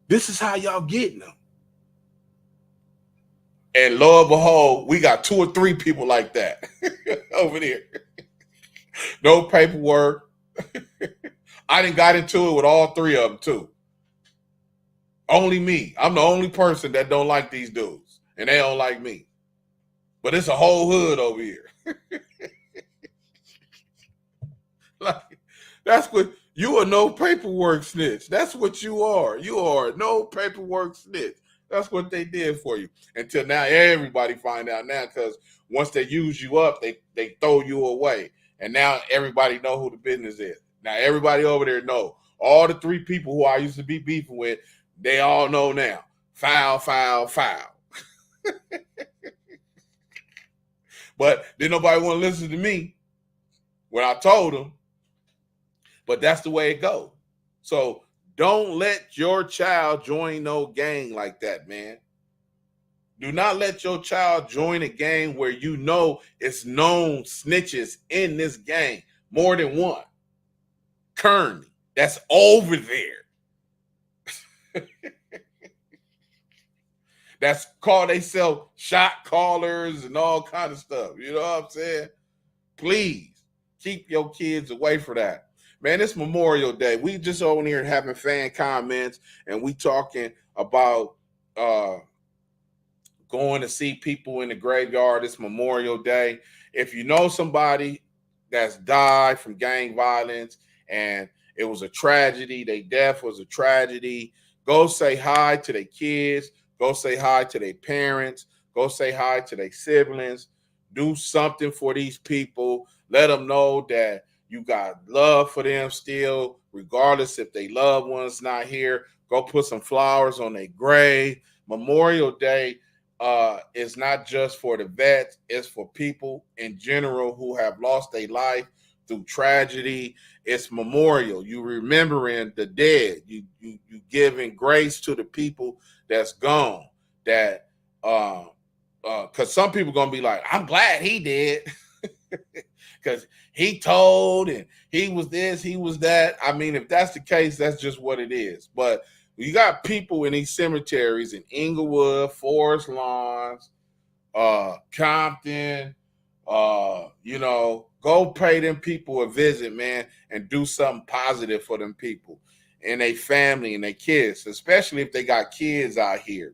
This is how y'all getting them. And lo and behold, we got 2 or 3 people like that over there. No paperwork. I done got into it with all 3 of them too. Only me. I'm the only person that don't like these dudes. And they don't like me. But it's a whole hood over here. Like, that's what you are, no paperwork snitch. That's what you are. You are no paperwork snitch. That's what they did for you. Until now, everybody find out now, because once they use you up, they throw you away. And now everybody know who the business is. Now everybody over there know. All the 3 people who I used to be beefing with, they all know now. Foul, foul, foul. But didn't nobody want to listen to me when I told them. But that's the way it goes. So don't let your child join no gang like that, man. Do not let your child join a gang where it's known snitches in this gang. More than one. Kearney, that's over there. That's called, they sell shot callers and all kind of stuff. You know what I'm saying? Please keep your kids away from that. Man, it's Memorial Day. We just on here having fan comments, and we talking about going to see people in the graveyard. It's Memorial Day. If you know somebody that's died from gang violence and it was a tragedy, their death was a tragedy, go say hi to their kids. Go say hi to their parents. Go say hi to their siblings. Do something for these people. Let them know that you got love for them still, regardless if their loved one's not here. Go put some flowers on their grave. Memorial Day is not just for the vets. It's for people in general who have lost their life through tragedy. It's memorial. You remembering the dead. You giving grace to the people that's gone. That because some people gonna be like, I'm glad he did. Because he told and he was this, he was that. I mean, if that's the case, that's just what it is. But You got people in these cemeteries in Inglewood, Forest Lawns, Compton, go pay them people a visit, man, and do something positive for them people and their family and their kids, especially if they got kids out here.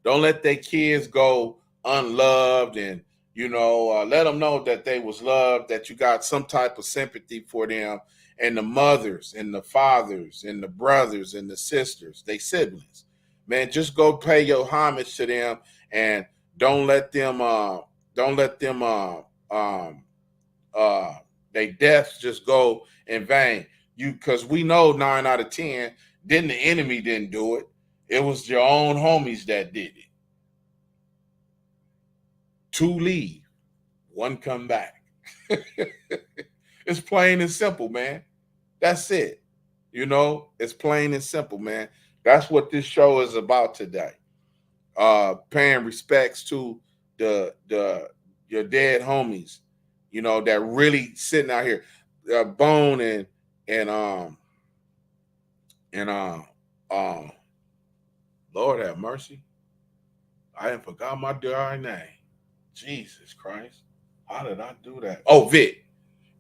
Don't let their kids go unloved, and let them know that they was loved, that you got some type of sympathy for them, and the mothers and the fathers and the brothers and the sisters, they siblings. Man, just go pay your homage to them, and don't let them their deaths just go in vain. Because we know 9 out of 10, then the enemy didn't do it. It was your own homies that did it. 2 leave, 1 come back. It's plain and simple, man. That's it. It's plain and simple, man. That's what this show is about today. Paying respects to your dead homies, that really sitting out here. Bone and Lord have mercy. I ain't forgot my darn name. Jesus Christ. How did I do that? Oh, Vic.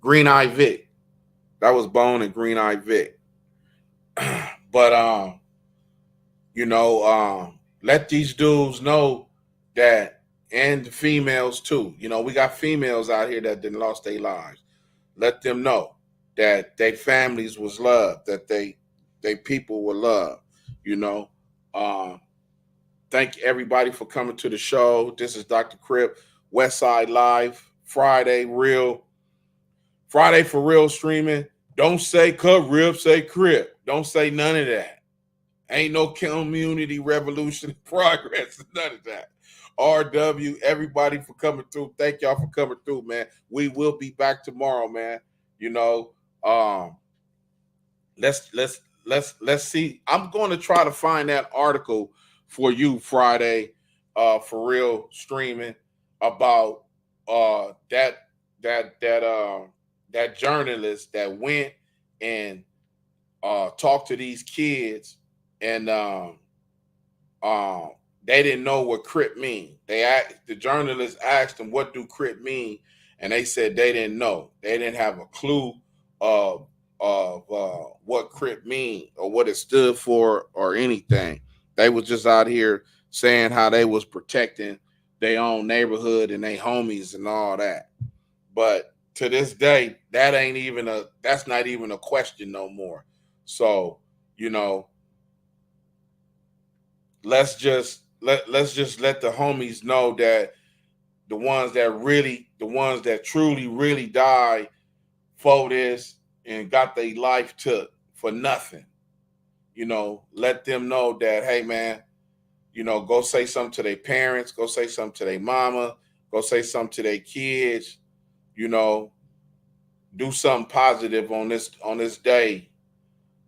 Green Eye Vic. That was Bone and Green Eye Vic. But let these dudes know that, and the females too. We got females out here that didn't lost their lives. Let them know that their families was loved, that they people were loved. Thank everybody for coming to the show. This is Dr. Crip, Westside Live, Friday for real streaming. Don't say Crip, say Crip. Don't say none of that. Ain't no community revolution in progress, none of that. RW, everybody for coming through. Thank y'all for coming through, man. We will be back tomorrow, man. Let's see. I'm going to try to find that article for you Friday, for real streaming, about that journalist that went and talked to these kids, and they didn't know what Crip mean. The journalist asked them, "What do Crip mean?" And they said they didn't know. They didn't have a clue of what Crip mean or what it stood for or anything. They was just out here saying how they was protecting their own neighborhood and their homies and all that. But to this day, that's not even a question no more. So, let's just let the homies know that the ones that truly, really died for this and got their life took for nothing. Let them know that, hey, man, go say something to their parents, go say something to their mama, go say something to their kids, do something positive on this day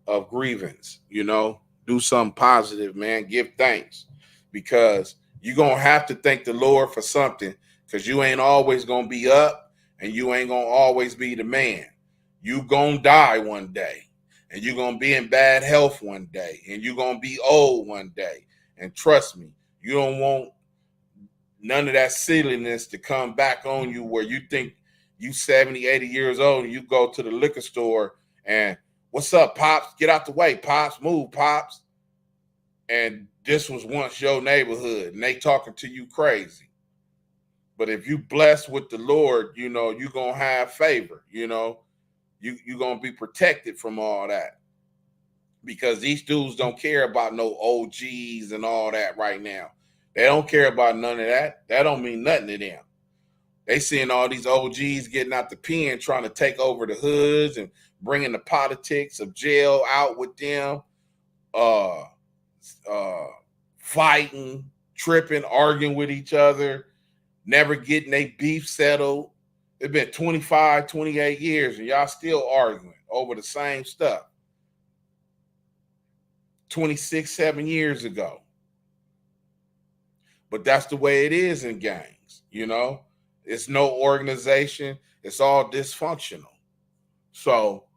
of grievance, do something positive, man. Give thanks, because you're going to have to thank the Lord for something, because you ain't always going to be up and you ain't going to always be the man. You going to die one day, and you're going to be in bad health one day, and you're going to be old one day. And trust me, you don't want none of that silliness to come back on you where you think you 70, 80 years old and you go to the liquor store and, "What's up, Pops? Get out the way, Pops. Move, Pops." And this was once your neighborhood, and they talking to you crazy. But if you blessed with the Lord, you're going to have favor, you're going to be protected from all that. Because these dudes don't care about no OGs and all that right now. They don't care about none of that. That don't mean nothing to them. They seeing all these OGs getting out the pen, trying to take over the hoods and bringing the politics of jail out with them, fighting, tripping, arguing with each other, never getting their beef settled. It's been 25, 28 years, and y'all still arguing over the same stuff. 26, 7 years ago. But that's the way it is in gangs, It's no organization. It's all dysfunctional. So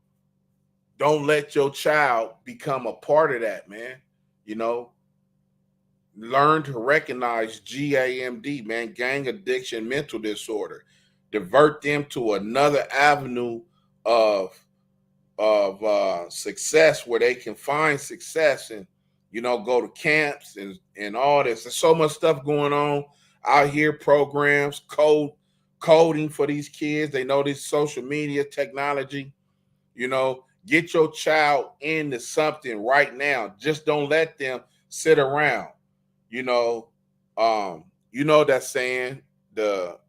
Don't let your child become a part of that, man. You know, learn to recognize GAMD, man, gang addiction mental disorder. Divert them to another avenue of success where they can find success and go to camps and all this. There's so much stuff going on out here, programs, coding for these kids. They know this social media technology. Get your child into something right now. Just don't let them sit around. You know, that saying, the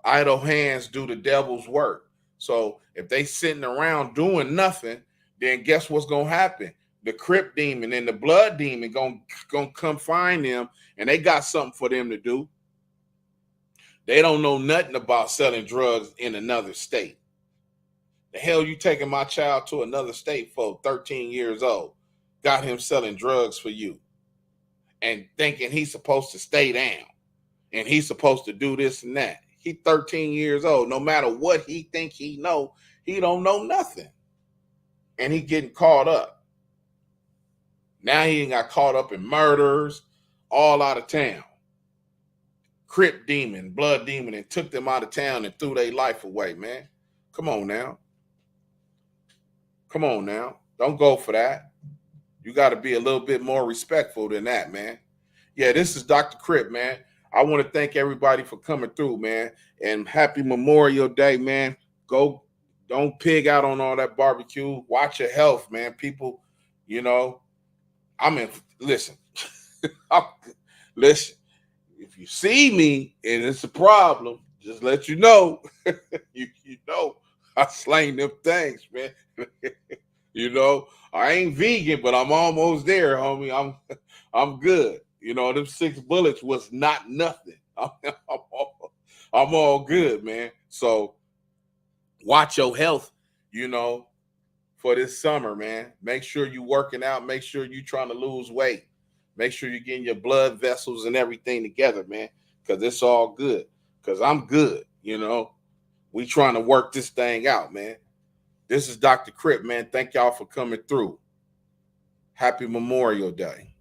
idle hands do the devil's work. So if they sitting around doing nothing, then guess what's gonna happen? The Crip demon and the blood demon gonna come find them, and they got something for them to do. They don't know nothing about selling drugs in another state. The hell you taking my child to another state for 13 years old? Got him selling drugs for you and thinking he's supposed to stay down and he's supposed to do this and that. He 13 years old. No matter what he think he know, he don't know nothing. And he getting caught up. Now he got caught up in murders all out of town. Crip demon, blood demon, and took them out of town and threw their life away, man. Come on now. Come on now. Don't go for that. You got to be a little bit more respectful than that, man. Yeah, this is Dr. Crip, man. I want to thank everybody for coming through, man. And happy Memorial Day, man. Don't pig out on all that barbecue. Watch your health, man. People, listen. Listen, if you see me and it's a problem, just let you know. you know, I slain them things, man. I ain't vegan, but I'm almost there, homie. I'm good. Them 6 bullets was not nothing. I'm all good, man. So watch your health, for this summer, man. Make sure you working out. Make sure you trying to lose weight. Make sure you're getting your blood vessels and everything together, man, because it's all good. Because I'm good, We trying to work this thing out, man. This is Dr. Crip, man. Thank y'all for coming through. Happy Memorial Day.